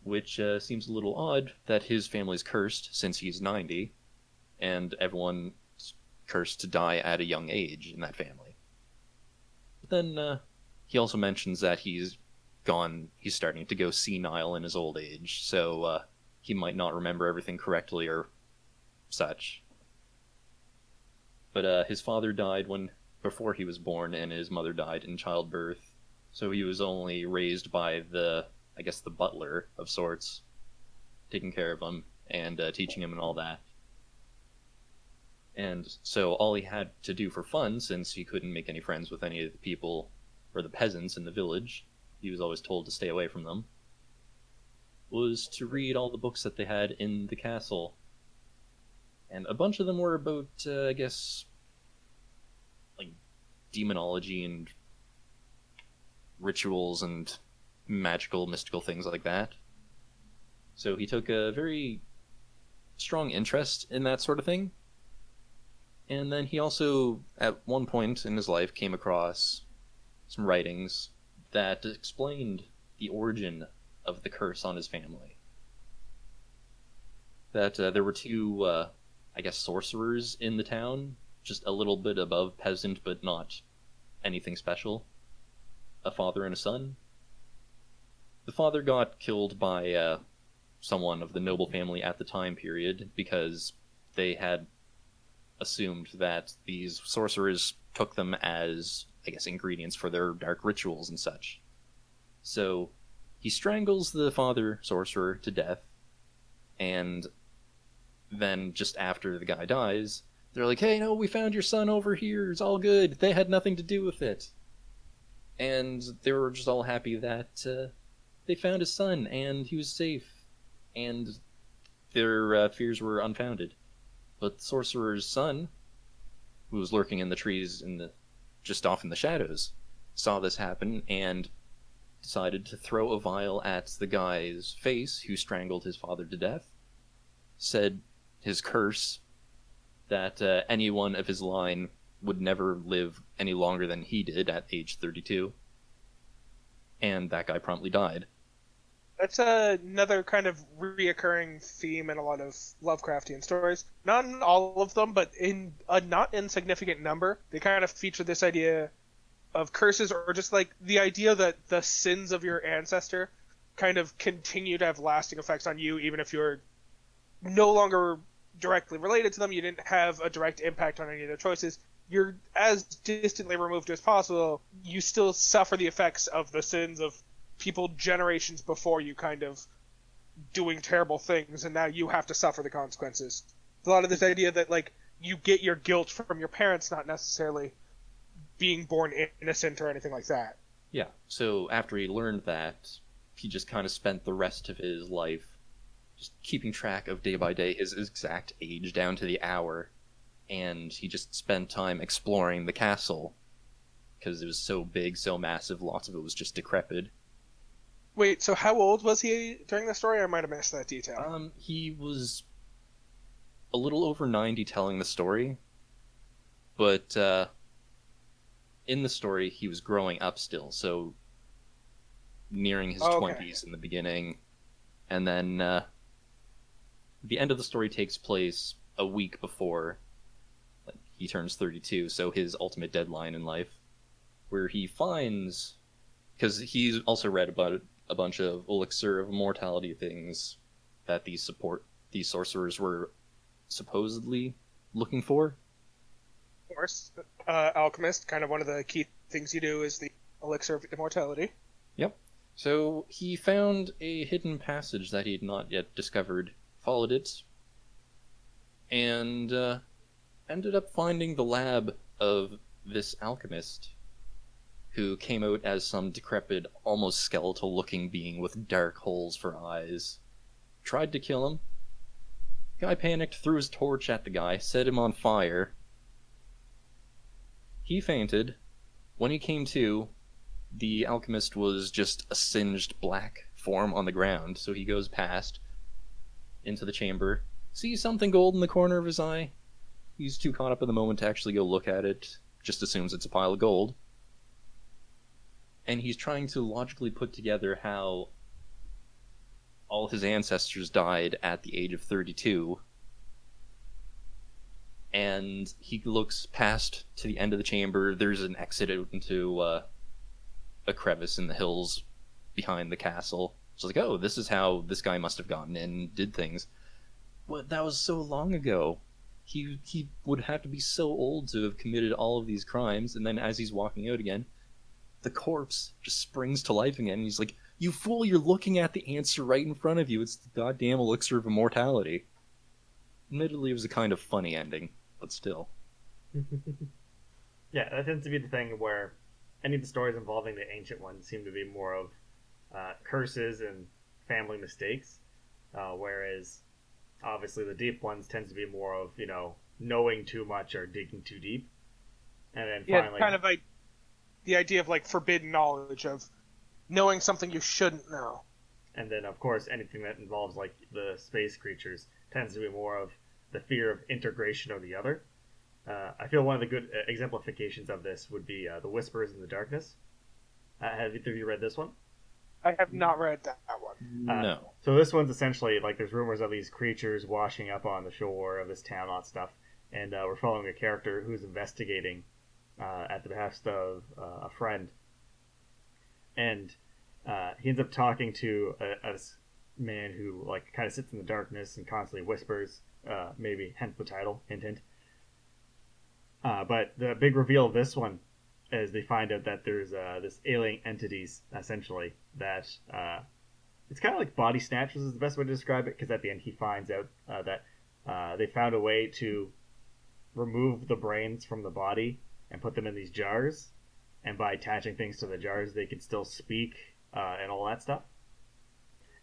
Which seems a little odd that his family's cursed since he's 90, and everyone's cursed to die at a young age in that family. But then he also mentions that he's starting to go senile in his old age, so he might not remember everything correctly or such. But his father died before he was born, and his mother died in childbirth, so he was only raised by the butler of sorts, taking care of him and teaching him and all that. And so all he had to do for fun, since he couldn't make any friends with any of the people or the peasants in the village, he was always told to stay away from them, was to read all the books that they had in the castle. And a bunch of them were about, like demonology and rituals and magical, mystical things like that. So he took a very strong interest in that sort of thing. And then he also, at one point in his life, came across some writings that explained the origin of the curse on his family. That there were two, I guess, sorcerers in the town, just a little bit above peasant, but not anything special. A father and a son. The father got killed by someone of the noble family at the time period because they had assumed that these sorcerers took them as, I guess, ingredients for their dark rituals and such. So he strangles the father sorcerer to death, and then just after the guy dies, they're like, hey, no, we found your son over here, it's all good, they had nothing to do with it. And they were just all happy that they found his son, and he was safe, and their fears were unfounded. But the sorcerer's son, who was lurking in the trees just off in the shadows, saw this happen and decided to throw a vial at the guy's face who strangled his father to death, said his curse that anyone of his line would never live any longer than he did at age 32, and that guy promptly died. That's another kind of reoccurring theme in a lot of Lovecraftian stories. Not in all of them, but in a not insignificant number. They kind of feature this idea of curses, or just like the idea that the sins of your ancestor kind of continue to have lasting effects on you, even if you're no longer directly related to them, you didn't have a direct impact on any of their choices. You're as distantly removed as possible, you still suffer the effects of the sins of people generations before you kind of doing terrible things, and now you have to suffer the consequences. There's a lot of this idea that, like, you get your guilt from your parents, not necessarily being born innocent or anything like that. Yeah, so after he learned that, he just kind of spent the rest of his life just keeping track of day by day his exact age down to the hour, and he just spent time exploring the castle, because it was so big, so massive, lots of it was just decrepit. Wait, so how old was he during the story? I might have missed that detail. He was a little over 90 telling the story, but in the story he was growing up still, so nearing his 20s in the beginning, and then the end of the story takes place a week before he turns 32, so his ultimate deadline in life, where he finds, because he's also read about a bunch of elixir of immortality things that these sorcerers were supposedly looking for. Of course, alchemist, kind of one of the key things you do is the elixir of immortality. Yep. So he found a hidden passage that he had not yet discovered, followed it, and ended up finding the lab of this alchemist, who came out as some decrepit, almost skeletal-looking being with dark holes for eyes. Tried to kill him. Guy panicked, threw his torch at the guy, set him on fire. He fainted. When he came to, the alchemist was just a singed black form on the ground, so he goes past, into the chamber, sees something gold in the corner of his eye. He's too caught up in the moment to actually go look at it, just assumes it's a pile of gold. And he's trying to logically put together how all his ancestors died at the age of 32. And he looks past to the end of the chamber. There's an exit out into a crevice in the hills behind the castle. So it's like, oh, this is how this guy must have gotten in and did things. But that was so long ago. He would have to be so old to have committed all of these crimes, and then as he's walking out again, the corpse just springs to life again, and he's like, you fool, you're looking at the answer right in front of you. It's the goddamn elixir of immortality. Admittedly, it was a kind of funny ending, but still. Yeah, that tends to be the thing where any of the stories involving the ancient ones seem to be more of curses and family mistakes, whereas obviously the deep ones tends to be more of, knowing too much or digging too deep. And then finally... kind of like the idea of, like, forbidden knowledge of knowing something you shouldn't know. And then, of course, anything that involves like the space creatures tends to be more of the fear of integration of the other. I feel one of the good exemplifications of this would be the Whispers in the Darkness. Have either of you read this one? I have not read that one. No. So this one's essentially like there's rumors of these creatures washing up on the shore of this town, all that stuff, and we're following a character who's investigating at the behest of a friend, and he ends up talking to a man who like kind of sits in the darkness and constantly whispers, maybe hence the title, hint hint. But the big reveal of this one is they find out that there's this alien entities essentially that it's kind of like body snatchers is the best way to describe it, because at the end he finds out that they found a way to remove the brains from the body and put them in these jars, and by attaching things to the jars they can still speak and all that stuff.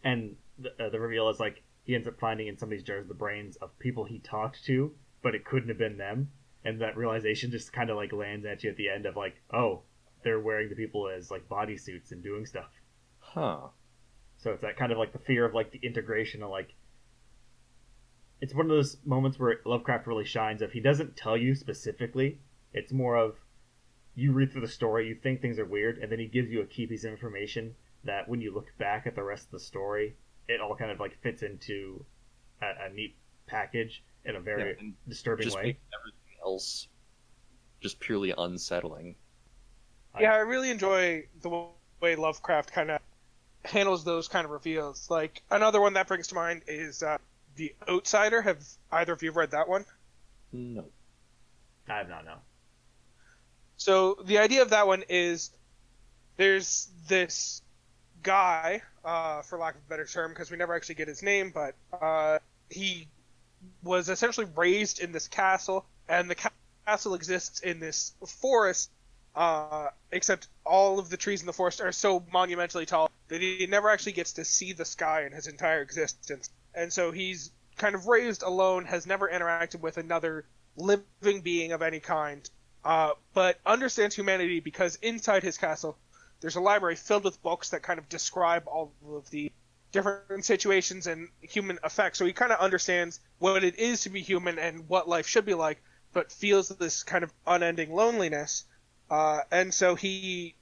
And the reveal is like he ends up finding in some of these jars the brains of people he talked to, but it couldn't have been them. And that realization just kind of like lands at you at the end of like, oh, they're wearing the people as like bodysuits and doing stuff. Huh. So it's that kind of like the fear of like the integration of like, it's one of those moments where Lovecraft really shines. If he doesn't tell you specifically, it's more of you read through the story, you think things are weird, and then he gives you a key piece of information that when you look back at the rest of the story, it all kind of like fits into a neat package in a very disturbing just way. Make everything else just purely unsettling. Yeah, I really enjoy the way Lovecraft kind of handles those kind of reveals. Like, another one that brings to mind is The Outsider. Have either of you read that one? No. I have not, no. So, the idea of that one is there's this guy, for lack of a better term, because we never actually get his name, but he was essentially raised in this castle, and the castle exists in this forest, except all of the trees in the forest are so monumentally tall that he never actually gets to see the sky in his entire existence. And so he's kind of raised alone, has never interacted with another living being of any kind, but understands humanity because inside his castle there's a library filled with books that kind of describe all of the different situations and human effects. So he kind of understands what it is to be human and what life should be like, but feels this kind of unending loneliness. And so he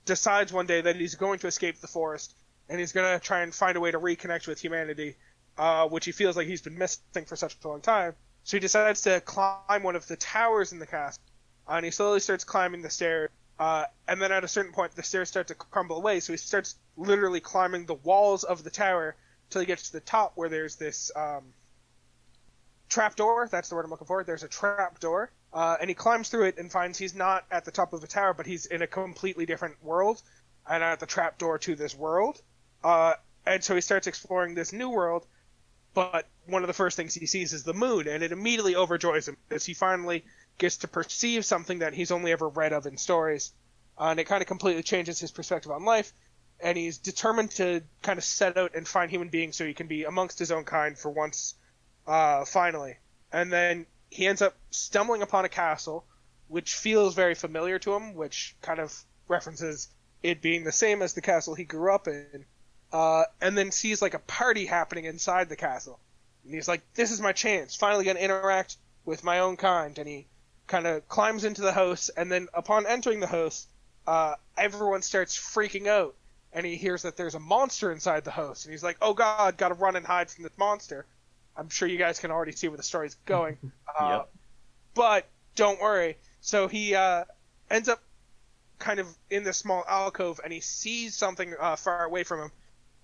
decides one day that he's going to escape the forest, and he's going to try and find a way to reconnect with humanity, which he feels like he's been missing for such a long time. So he decides to climb one of the towers in the castle, and he slowly starts climbing the stairs. And then at a certain point, the stairs start to crumble away, so he starts literally climbing the walls of the tower till he gets to the top, where there's this trapdoor. That's the word I'm looking for. There's a trapdoor, and he climbs through it and finds he's not at the top of the tower, but he's in a completely different world, and at the trapdoor to this world. And so he starts exploring this new world, but one of the first things he sees is the moon, and it immediately overjoys him as he finally gets to perceive something that he's only ever read of in stories. And it kind of completely changes his perspective on life, and he's determined to kind of set out and find human beings so he can be amongst his own kind for once, finally. And then he ends up stumbling upon a castle, which feels very familiar to him, which kind of references it being the same as the castle he grew up in, and then sees like a party happening inside the castle. And he's like, this is my chance, finally gonna interact with my own kind, and he kind of climbs into the house, and then upon entering the house, everyone starts freaking out, and he hears that there's a monster inside the house, and he's like, oh god, gotta run and hide from this monster. I'm sure you guys can already see where the story's going. Yep. But don't worry. So he ends up kind of in this small alcove, and he sees something far away from him,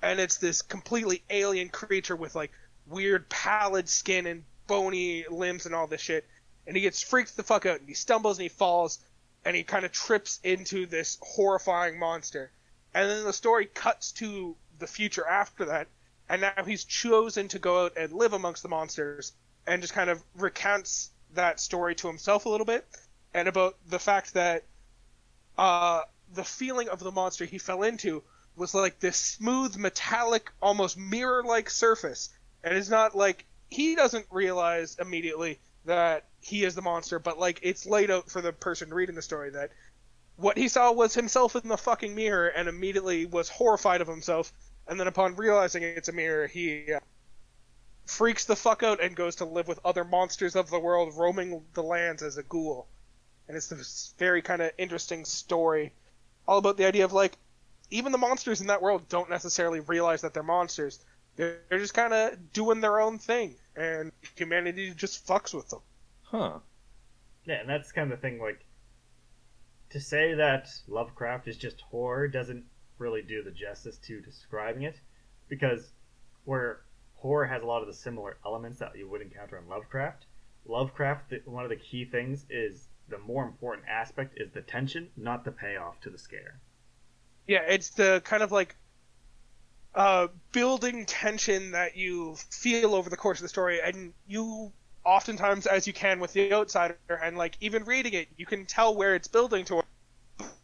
and it's this completely alien creature with like weird pallid skin and bony limbs and all this shit. And he gets freaked the fuck out, and he stumbles and he falls, and he kind of trips into this horrifying monster. And then the story cuts to the future after that, and now he's chosen to go out and live amongst the monsters, and just kind of recounts that story to himself a little bit, and about the fact that the feeling of the monster he fell into was like this smooth, metallic, almost mirror-like surface. And it's not like, he doesn't realize immediately that he is the monster, but like it's laid out for the person reading the story that what he saw was himself in the fucking mirror and immediately was horrified of himself. And then upon realizing it's a mirror, he freaks the fuck out and goes to live with other monsters of the world, roaming the lands as a ghoul. And it's this very kind of interesting story, all about the idea of, like, even the monsters in that world don't necessarily realize that they're monsters. They're just kind of doing their own thing, and humanity just fucks with them. Huh. Yeah, and that's kind of the thing, like, to say that Lovecraft is just horror doesn't really do the justice to describing it, because where horror has a lot of the similar elements that you would encounter in Lovecraft, one of the key things is the more important aspect is the tension, not the payoff to the scare. Yeah, it's the kind of like building tension that you feel over the course of the story, and you oftentimes, as you can with the outsider, and like even reading it, you can tell where it's building toward,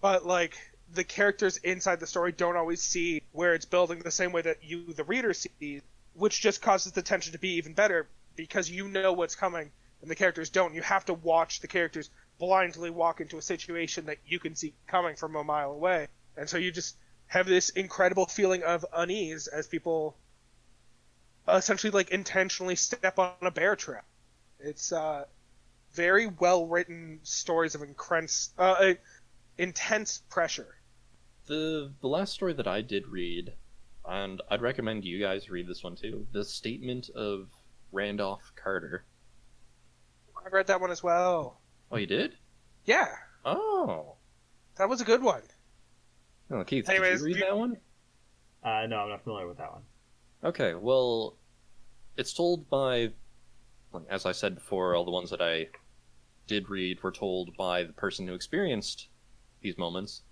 but like the characters inside the story don't always see where it's building the same way that you, the reader, see, which just causes the tension to be even better because you know what's coming and the characters don't. You have to watch the characters blindly walk into a situation that you can see coming from a mile away, and so you just have this incredible feeling of unease as people essentially like intentionally step on a bear trap. It's very well written stories of intense pressure. The last story that I did read, and I'd recommend you guys read this one too, The Statement of Randolph Carter. I read that one as well. Oh, you did? Yeah. Oh. That was a good one. Oh, Keith, Anyways, did you read that one? No, I'm not familiar with that one. Okay, well, it's told by, as I said before, all the ones that I did read were told by the person who experienced these moments.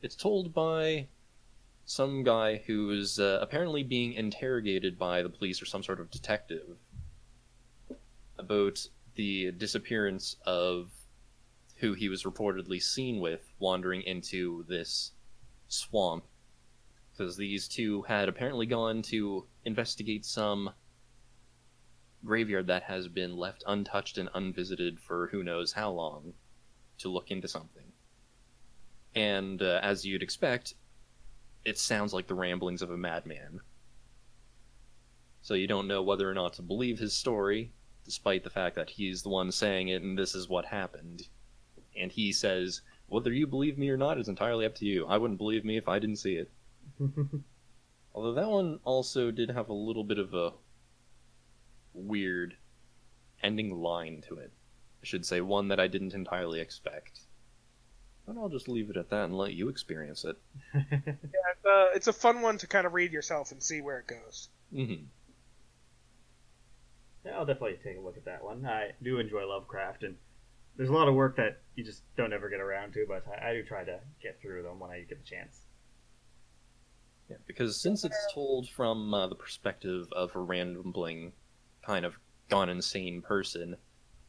It's told by some guy who's apparently being interrogated by the police or some sort of detective about the disappearance of who he was reportedly seen with wandering into this swamp, because these two had apparently gone to investigate some graveyard that has been left untouched and unvisited for who knows how long to look into something. And as you'd expect, it sounds like the ramblings of a madman. So you don't know whether or not to believe his story, despite the fact that he's the one saying it and this is what happened. And he says, whether you believe me or not is entirely up to you. I wouldn't believe me if I didn't see it. Although that one also did have a little bit of a weird ending line to it. I should say one that I didn't entirely expect. But I'll just leave it at that and let you experience it. Yeah, it's a fun one to kind of read yourself and see where it goes. Mm-hmm. Yeah, I'll definitely take a look at that one. I do enjoy Lovecraft, and there's a lot of work that you just don't ever get around to, but I do try to get through them when I get the chance. Yeah, because since it's told from the perspective of a rambling, kind of gone insane person,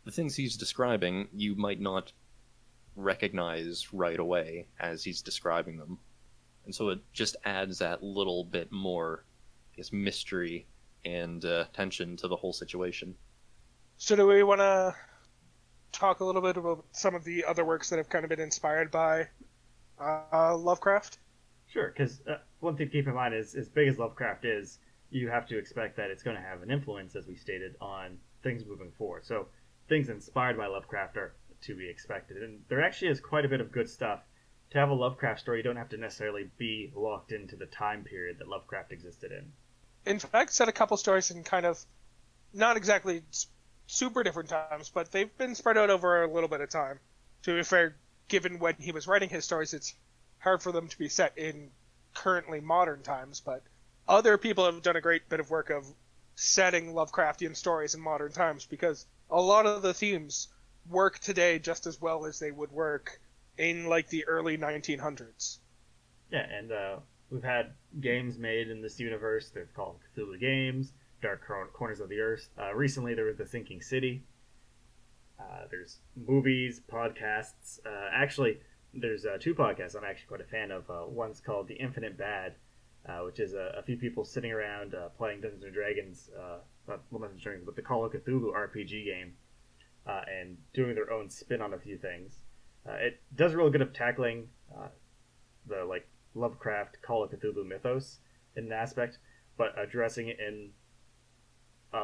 the things he's describing you might not recognize right away as he's describing them. And so it just adds that little bit more, I guess, mystery and tension to the whole situation. So do we want to talk a little bit about some of the other works that have kind of been inspired by Lovecraft? Sure, because one thing to keep in mind is, as big as Lovecraft is, you have to expect that it's going to have an influence, as we stated, on things moving forward. So things inspired by Lovecraft are to be expected. And there actually is quite a bit of good stuff. To have a Lovecraft story, you don't have to necessarily be locked into the time period that Lovecraft existed in. In fact, set a couple stories in kind of not exactly super different times, but they've been spread out over a little bit of time. To be fair, given when he was writing his stories, it's hard for them to be set in currently modern times, but other people have done a great bit of work of setting Lovecraftian stories in modern times, because a lot of the themes work today just as well as they would work in like the early 1900s. Yeah, and we've had games made in this universe. They're called Cthulhu Games, Dark Corners of the Earth. Recently there was The Sinking City. There's movies, podcasts. Actually, there's two podcasts I'm actually quite a fan of. One's called The Infinite Bad, which is a few people sitting around playing Dungeons & Dragons, not Dungeons & Dragons, but the Call of Cthulhu RPG game, and doing their own spin on a few things. It does a real good of tackling uh, the like Lovecraft Call of Cthulhu mythos in an aspect, but addressing it in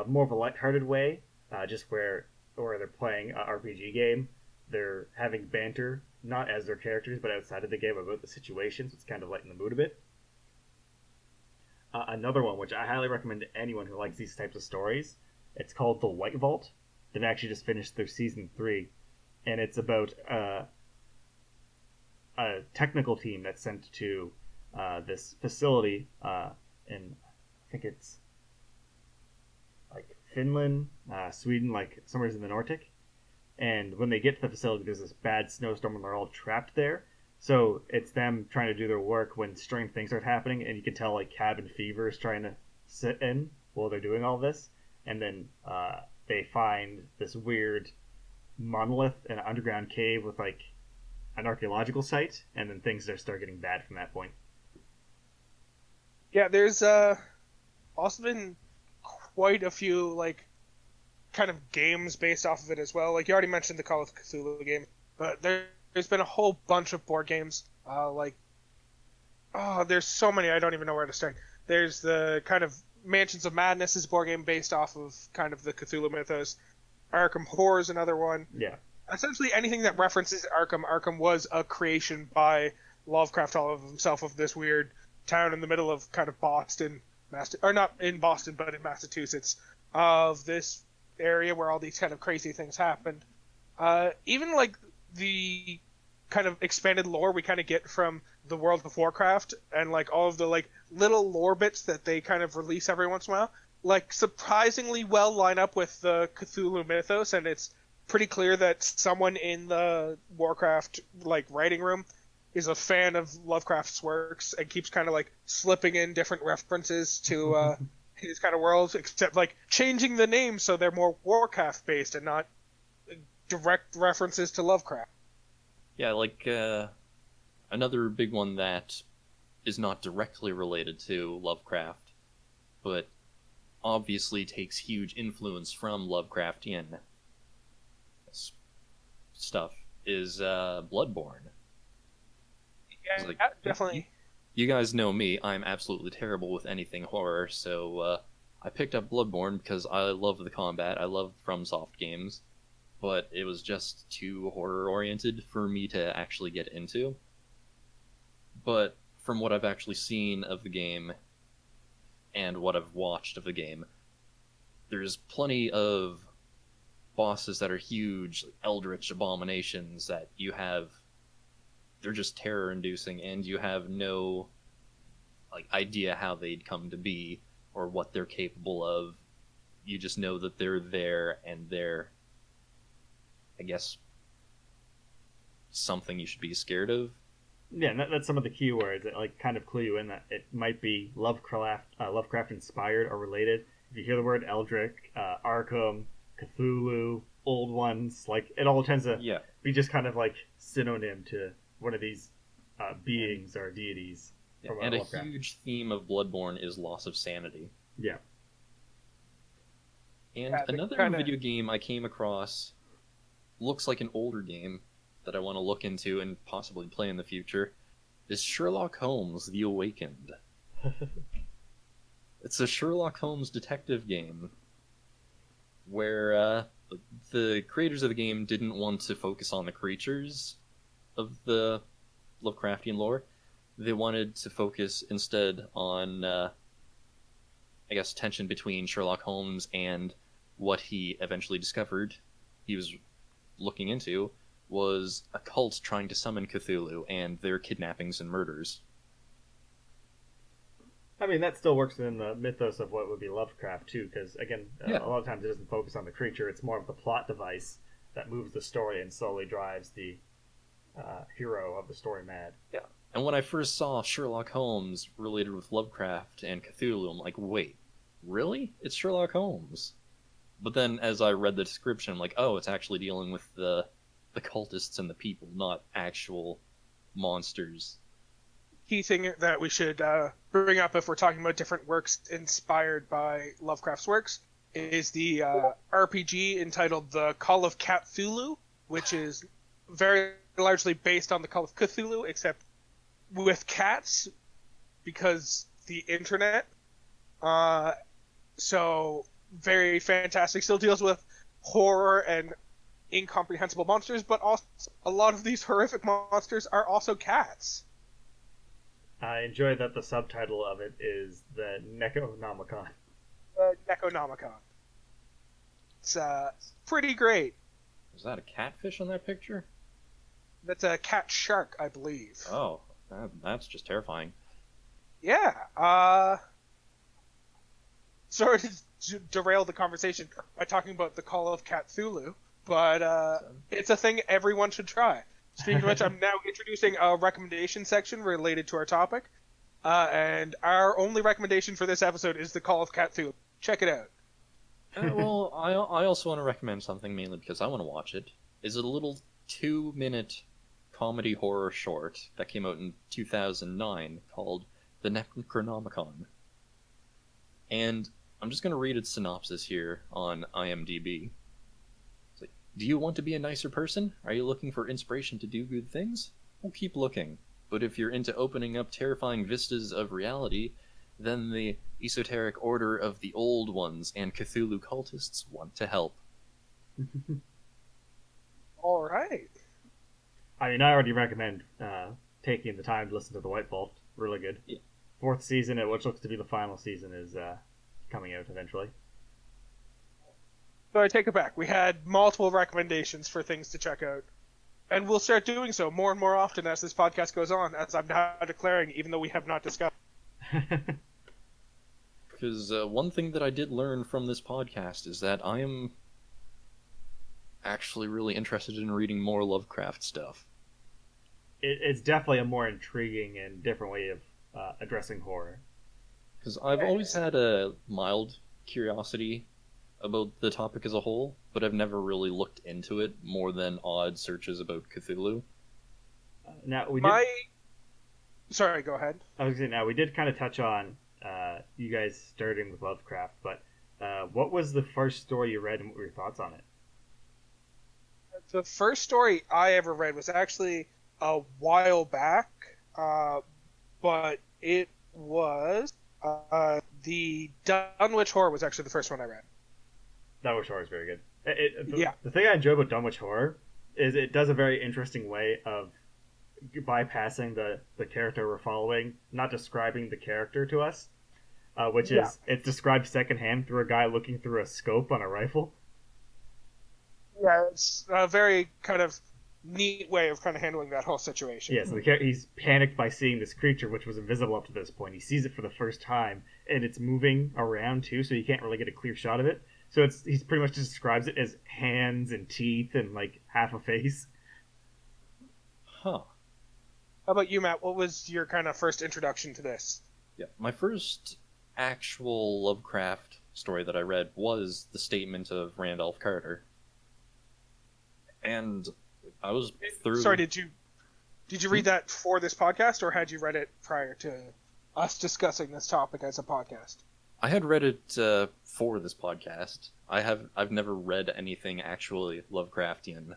more of a lighthearted way, just where they're playing an RPG game, they're having banter not as their characters but outside of the game about the situation, so it's kind of lighten the mood a bit. Another one which I highly recommend to anyone who likes these types of stories, it's called The White Vault. They've actually just finished their season 3, and it's about a technical team that's sent to this facility in, I think it's like Finland, Sweden, like somewhere in the Nordic. And when they get to the facility, there's this bad snowstorm and they're all trapped there. So it's them trying to do their work when strange things start happening, and you can tell like cabin fever is trying to sit in while they're doing all this. And then they find this weird monolith in an underground cave with like an archaeological site, and then things just start getting bad from that point. Yeah, there's also been quite a few like kind of games based off of it as well. Like you already mentioned the Call of Cthulhu game, but there's been a whole bunch of board games. There's so many I don't even know where to start. There's the kind of Mansions of Madness is a board game based off of kind of the Cthulhu mythos. Arkham Horror is another one. Yeah. Essentially anything that references Arkham. Arkham was a creation by Lovecraft all of himself of this weird town in the middle of kind of Boston, or not in Boston, but in Massachusetts, of this area where all these kind of crazy things happened. Even like the kind of expanded lore we kind of get from the World of Warcraft and like all of the like little lore bits that they kind of release every once in a while, like surprisingly well line up with the Cthulhu mythos, and it's pretty clear that someone in the Warcraft like writing room is a fan of Lovecraft's works and keeps kind of like slipping in different references to his kind of world, except like changing the name so they're more Warcraft based and not direct references to Lovecraft. Yeah, like another big one that is not directly related to Lovecraft, but obviously takes huge influence from Lovecraftian stuff, is Bloodborne. Yeah, Like, definitely. You guys know me, I'm absolutely terrible with anything horror, so I picked up Bloodborne because I love the combat, I love FromSoft games, but it was just too horror-oriented for me to actually get into. But from what I've actually seen of the game, and what I've watched of the game, there's plenty of bosses that are huge, like eldritch abominations that you have... They're just terror-inducing, and you have no like idea how they'd come to be, or what they're capable of. You just know that they're there, and they're, I guess, something you should be scared of. Yeah, and that's some of the keywords that like kind of clue you in that it might be Lovecraft inspired or related. If you hear the word Eldritch, Arkham, Cthulhu, Old Ones, like it all tends to be just kind of like synonym to one of these beings or deities. From And Lovecraft. a huge theme of Bloodborne is loss of sanity. Yeah. And another video game I came across looks like an older game that I want to look into and possibly play in the future is Sherlock Holmes: The Awakened. It's a Sherlock Holmes detective game where the creators of the game didn't want to focus on the creatures of the Lovecraftian lore. They wanted to focus instead on, I guess, tension between Sherlock Holmes and what he eventually discovered he was looking into was a cult trying to summon Cthulhu and their kidnappings and murders. I mean, that still works in the mythos of what would be Lovecraft, too, because, again, a lot of times it doesn't focus on the creature, it's more of the plot device that moves the story and slowly drives the hero of the story mad. Yeah. And when I first saw Sherlock Holmes related with Lovecraft and Cthulhu, I'm like, wait, really? It's Sherlock Holmes. But then as I read the description, I'm like, oh, it's actually dealing with the cultists and the people, not actual monsters. Key thing that we should bring up if we're talking about different works inspired by Lovecraft's works is the RPG entitled The Call of Cthulhu, which is very largely based on the Call of Cthulhu, except with cats, because the internet. So very fantastic. Still deals with horror and incomprehensible monsters, but also a lot of these horrific monsters are also cats. I enjoy that the subtitle of it is the Necronomicon. Necronomicon. It's pretty great. Is that a catfish on that picture? That's a cat shark, I believe. Oh, that's just terrifying. Yeah. Sorry to derail the conversation by talking about the Call of Cthulhu, but it's a thing everyone should try. Speaking of which, I'm now introducing a recommendation section related to our topic, and our only recommendation for this episode is the Call of Cthulhu. Check it out. Well, I also want to recommend something mainly because I want to watch it. Is it a little 2-minute comedy horror short that came out in 2009 called The Necronomicon. And I'm just going to read its synopsis here on IMDb. It's like, do you want to be a nicer person? Are you looking for inspiration to do good things? Well, keep looking. But if you're into opening up terrifying vistas of reality, then the esoteric order of the Old Ones and Cthulhu cultists want to help. All right. I mean, I already recommend taking the time to listen to The White Vault. Really good. Yeah. 4th season, which looks to be the final season, is coming out eventually. So I take it back. We had multiple recommendations for things to check out. And we'll start doing so more and more often as this podcast goes on, as I'm now declaring, even though we have not discussed. Because one thing that I did learn from this podcast is that I am actually really interested in reading more Lovecraft stuff. It's definitely a more intriguing and different way of addressing horror. Because I've always had a mild curiosity about the topic as a whole, but I've never really looked into it more than odd searches about Cthulhu. Now we did. Sorry, go ahead. I was going to say, now we did kind of touch on you guys starting with Lovecraft, but what was the first story you read and what were your thoughts on it? The first story I ever read was actually a while back, but it was the Dunwich Horror was actually the first one I read. Dunwich Horror is very good. The thing I enjoy about Dunwich Horror is it does a very interesting way of bypassing the character we're following, not describing the character to us, which is it's described secondhand through a guy looking through a scope on a rifle. Yeah, it's a very kind of neat way of kind of handling that whole situation. Yeah, so he's panicked by seeing this creature, which was invisible up to this point. He sees it for the first time, and it's moving around too, so you can't really get a clear shot of it. So he's pretty much just describes it as hands and teeth and like half a face. Huh. How about you, Matt? What was your kind of first introduction to this? Yeah, my first actual Lovecraft story that I read was The Statement of Randolph Carter. And I was through... Sorry, did you read that for this podcast, or had you read it prior to us discussing this topic as a podcast? I had read it for this podcast. I've never read anything actually Lovecraftian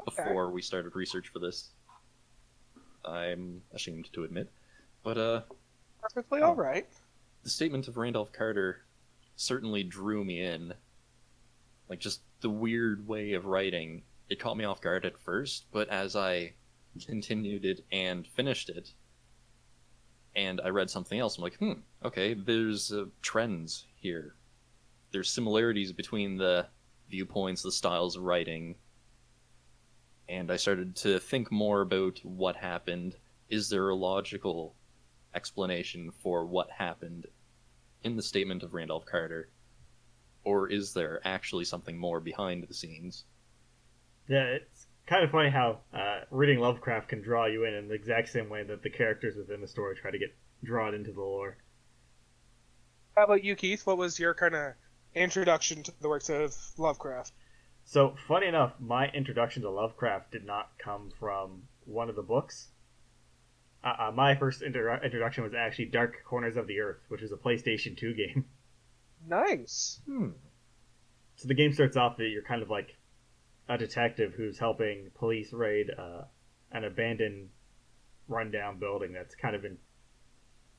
before we started research for this. I'm ashamed to admit. But, perfectly alright. The Statement of Randolph Carter certainly drew me in. Like, just the weird way of writing. It caught me off guard at first, but as I continued it and finished it, and I read something else, I'm like, okay, there's trends here. There's similarities between the viewpoints, the styles of writing, and I started to think more about what happened. Is there a logical explanation for what happened in the Statement of Randolph Carter? Or is there actually something more behind the scenes? Yeah, it's kind of funny how reading Lovecraft can draw you in the exact same way that the characters within the story try to get drawn into the lore. How about you, Keith? What was your kind of introduction to the works of Lovecraft? So, funny enough, my introduction to Lovecraft did not come from one of the books. My first introduction was actually Dark Corners of the Earth, which is a PlayStation 2 game. Nice. So the game starts off that you're kind of like a detective who's helping police raid an abandoned, rundown building that's kind of been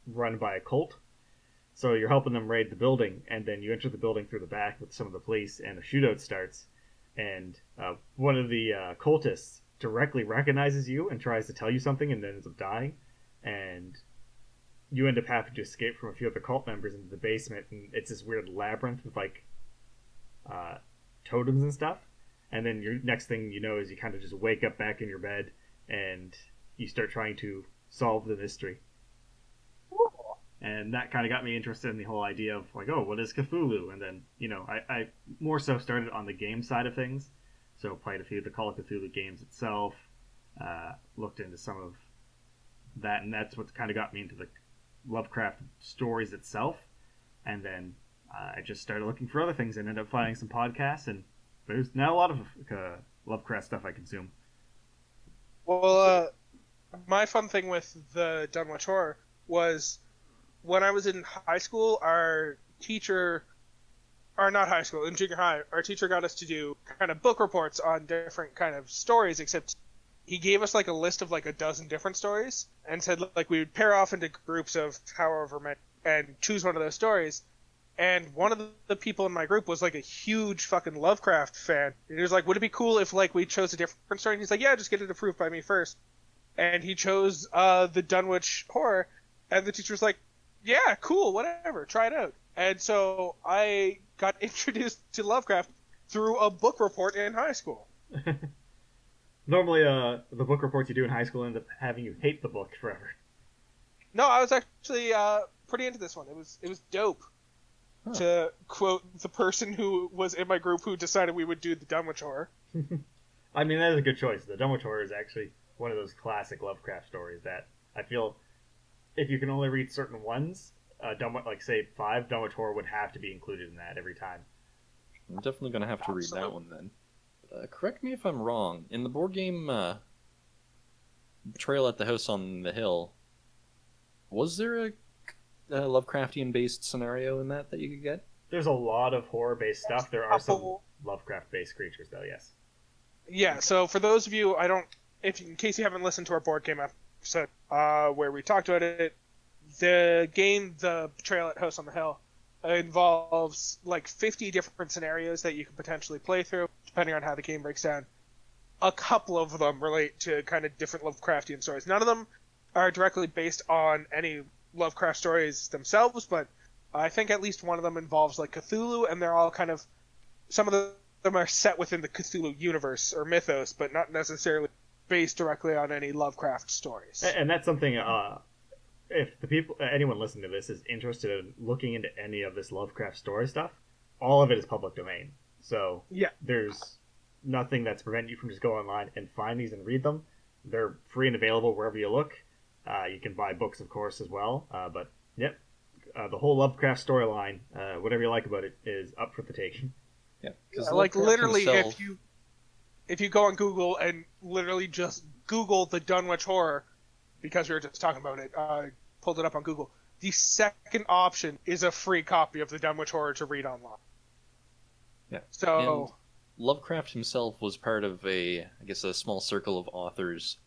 run by a cult. So you're helping them raid the building, and then you enter the building through the back with some of the police, and a shootout starts. And one of the cultists directly recognizes you and tries to tell you something, and then ends up dying. And you end up having to escape from a few other cult members into the basement, and it's this weird labyrinth with like totems and stuff. And then your next thing you know is you kind of just wake up back in your bed, and you start trying to solve the mystery. And that kind of got me interested in the whole idea of like, oh, what is Cthulhu? And then, I more so started on the game side of things. So played a few of the Call of Cthulhu games itself, looked into some of that, and that's what kind of got me into the Lovecraft stories itself. And then I just started looking for other things and ended up finding some podcasts, and there's now a lot of Lovecraft stuff I consume. Well, my fun thing with the Dunwich Horror was when I was in high school, our teacher, or not high school, in junior high, our teacher got us to do kind of book reports on different kind of stories, except he gave us like a list of like a dozen different stories and said like we would pair off into groups of however many and choose one of those stories. And one of the people in my group was like a huge fucking Lovecraft fan. And he was like, would it be cool if like we chose a different story? And he's like, yeah, just get it approved by me first. And he chose the Dunwich Horror, and the teacher was like, yeah, cool, whatever, try it out. And so I got introduced to Lovecraft through a book report in high school. Normally, the book reports you do in high school end up having you hate the book forever. No, I was actually pretty into this one. It was dope. Huh. To quote the person who was in my group who decided we would do the Dunwich Horror. I mean, that is a good choice. The Dunwich Horror is actually one of those classic Lovecraft stories that I feel if you can only read certain ones, like say 5, Dunwich Horror would have to be included in that every time. I'm definitely going to have to read that one then. Correct me if I'm wrong. In the board game Betrayal at the House on the Hill, was there a Lovecraftian-based scenario in that you could get? There's a lot of horror-based stuff. There are some Lovecraft-based creatures, though, yes. Yeah, so for those of you, in case you haven't listened to our board game episode, where we talked about it, the game, The Betrayal at House on the Hill, involves like 50 different scenarios that you can potentially play through, depending on how the game breaks down. A couple of them relate to kind of different Lovecraftian stories. None of them are directly based on any Lovecraft stories themselves, but I think at least one of them involves like Cthulhu, and they're all kind of, some of them are set within the Cthulhu universe or mythos, but not necessarily based directly on any Lovecraft stories. And that's something, if anyone listening to this is interested in looking into any of this Lovecraft story stuff, all of it is public domain. So yeah, there's nothing that's preventing you from just go online and find these and read them. They're free and available wherever you look. You can buy books, of course, as well. But yep, the whole Lovecraft storyline, whatever you like about it, is up for the taking. Yeah, like literally, himself... if you go on Google and literally just Google the Dunwich Horror, because we were just talking about it, pulled it up on Google. The second option is a free copy of the Dunwich Horror to read online. Yeah. So and Lovecraft himself was part of a small circle of authors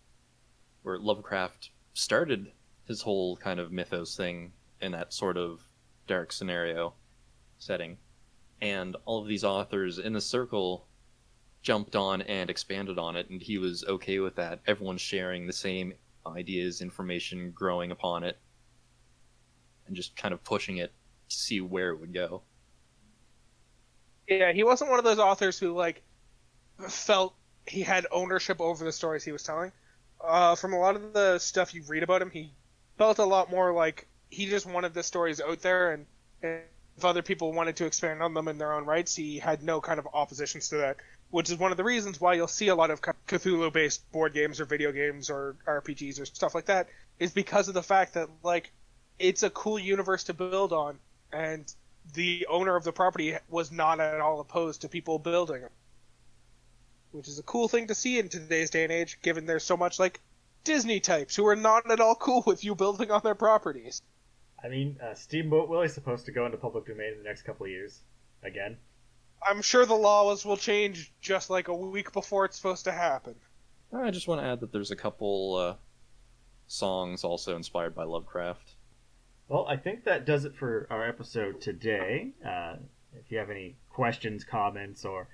where Lovecraft started his whole kind of mythos thing in that sort of dark scenario setting. And all of these authors in the circle jumped on and expanded on it, and he was okay with that. Everyone's sharing the same ideas, information, growing upon it, and just kind of pushing it to see where it would go. Yeah, he wasn't one of those authors who, like, felt he had ownership over the stories he was telling. From a lot of the stuff you read about him, he felt a lot more like he just wanted the stories out there, and if other people wanted to expand on them in their own rights, he had no kind of oppositions to that, which is one of the reasons why you'll see a lot of Cthulhu-based board games or video games or RPGs or stuff like that, is because of the fact that, like, it's a cool universe to build on, and the owner of the property was not at all opposed to people building it. Which is a cool thing to see in today's day and age, given there's so much, like, Disney types who are not at all cool with you building on their properties. I mean, Steamboat Willie's supposed to go into public domain in the next couple of years. Again. I'm sure the laws will change just like a week before it's supposed to happen. I just want to add that there's a couple songs also inspired by Lovecraft. Well, I think that does it for our episode today. If you have any questions, comments, or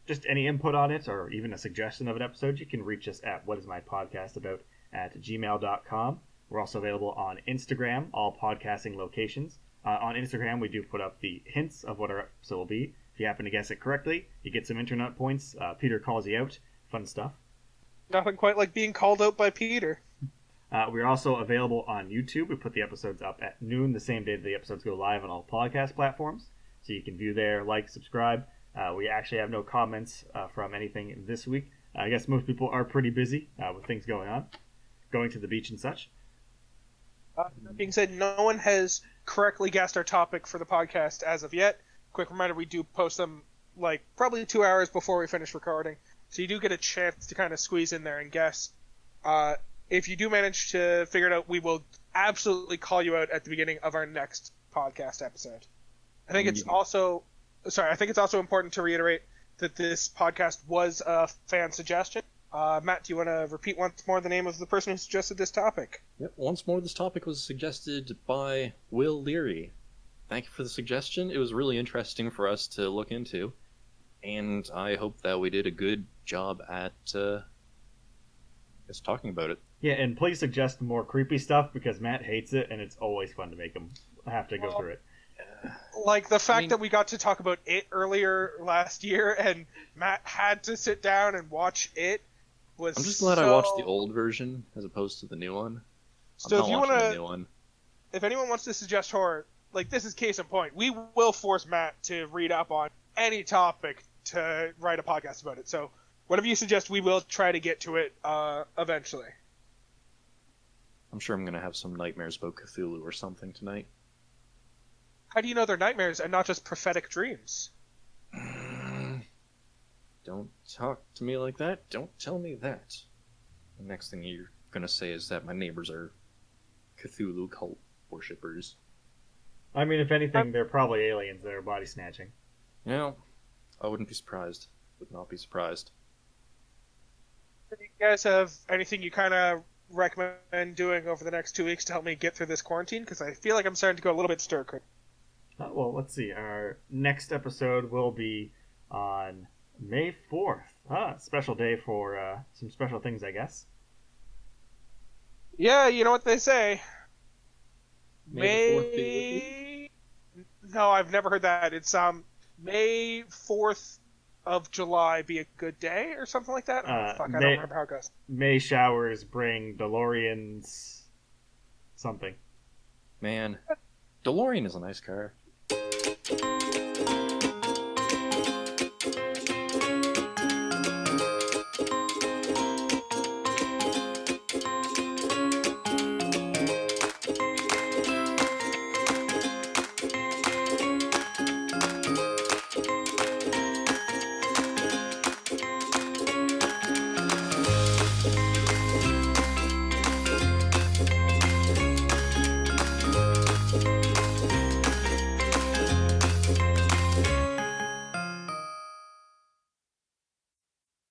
just any input on it, or even a suggestion of an episode, you can reach us at whatismypodcastabout at gmail.com. We're also available on Instagram, all podcasting locations. On Instagram, we do put up the hints of what our episode will be. If you happen to guess it correctly, you get some internet points. Peter calls you out. Fun stuff. Nothing quite like being called out by Peter. We're also available on YouTube. We put the episodes up at noon the same day that the episodes go live on all podcast platforms. So you can view there, like, subscribe. We actually have no comments from anything this week. I guess most people are pretty busy with things going on, going to the beach and such. That being said, no one has correctly guessed our topic for the podcast as of yet. Quick reminder, we do post them like probably 2 hours before we finish recording. So you do get a chance to kind of squeeze in there and guess. If you do manage to figure it out, we will absolutely call you out at the beginning of our next podcast episode. I think it's also important to reiterate that this podcast was a fan suggestion. Matt, do you want to repeat once more the name of the person who suggested this topic? Yep, once more, this topic was suggested by Will Leary. Thank you for the suggestion. It was really interesting for us to look into, and I hope that we did a good job at just talking about it. Yeah, and please suggest more creepy stuff because Matt hates it, and it's always fun to make him have to go through it. Like the fact that we got to talk about it earlier last year, and Matt had to sit down and watch it. I'm just glad I watched the old version as opposed to the new one. So I'm if not you watching want the new one. If anyone wants to suggest horror, like this is case in point. We will force Matt to read up on any topic to write a podcast about it. So whatever you suggest, we will try to get to it eventually. I'm sure I'm going to have some nightmares about Cthulhu or something tonight. How do you know they're nightmares and not just prophetic dreams? Don't talk to me like that. Don't tell me that. The next thing you're going to say is that my neighbors are Cthulhu cult worshippers. I mean, if anything, they're probably aliens that are body snatching. You know, I wouldn't be surprised. Would not be surprised. Do you guys have anything you kind of recommend doing over the next 2 weeks to help me get through this quarantine? Because I feel like I'm starting to go a little bit stir-crazy. Well, let's see. Our next episode will be on May 4th. Special day for some special things, I guess. Yeah, you know what they say. May the 4th be with you? No, I've never heard that. It's May 4th of July be a good day or something like that? I don't remember how it goes. May showers bring DeLoreans something. Man, DeLorean is a nice car.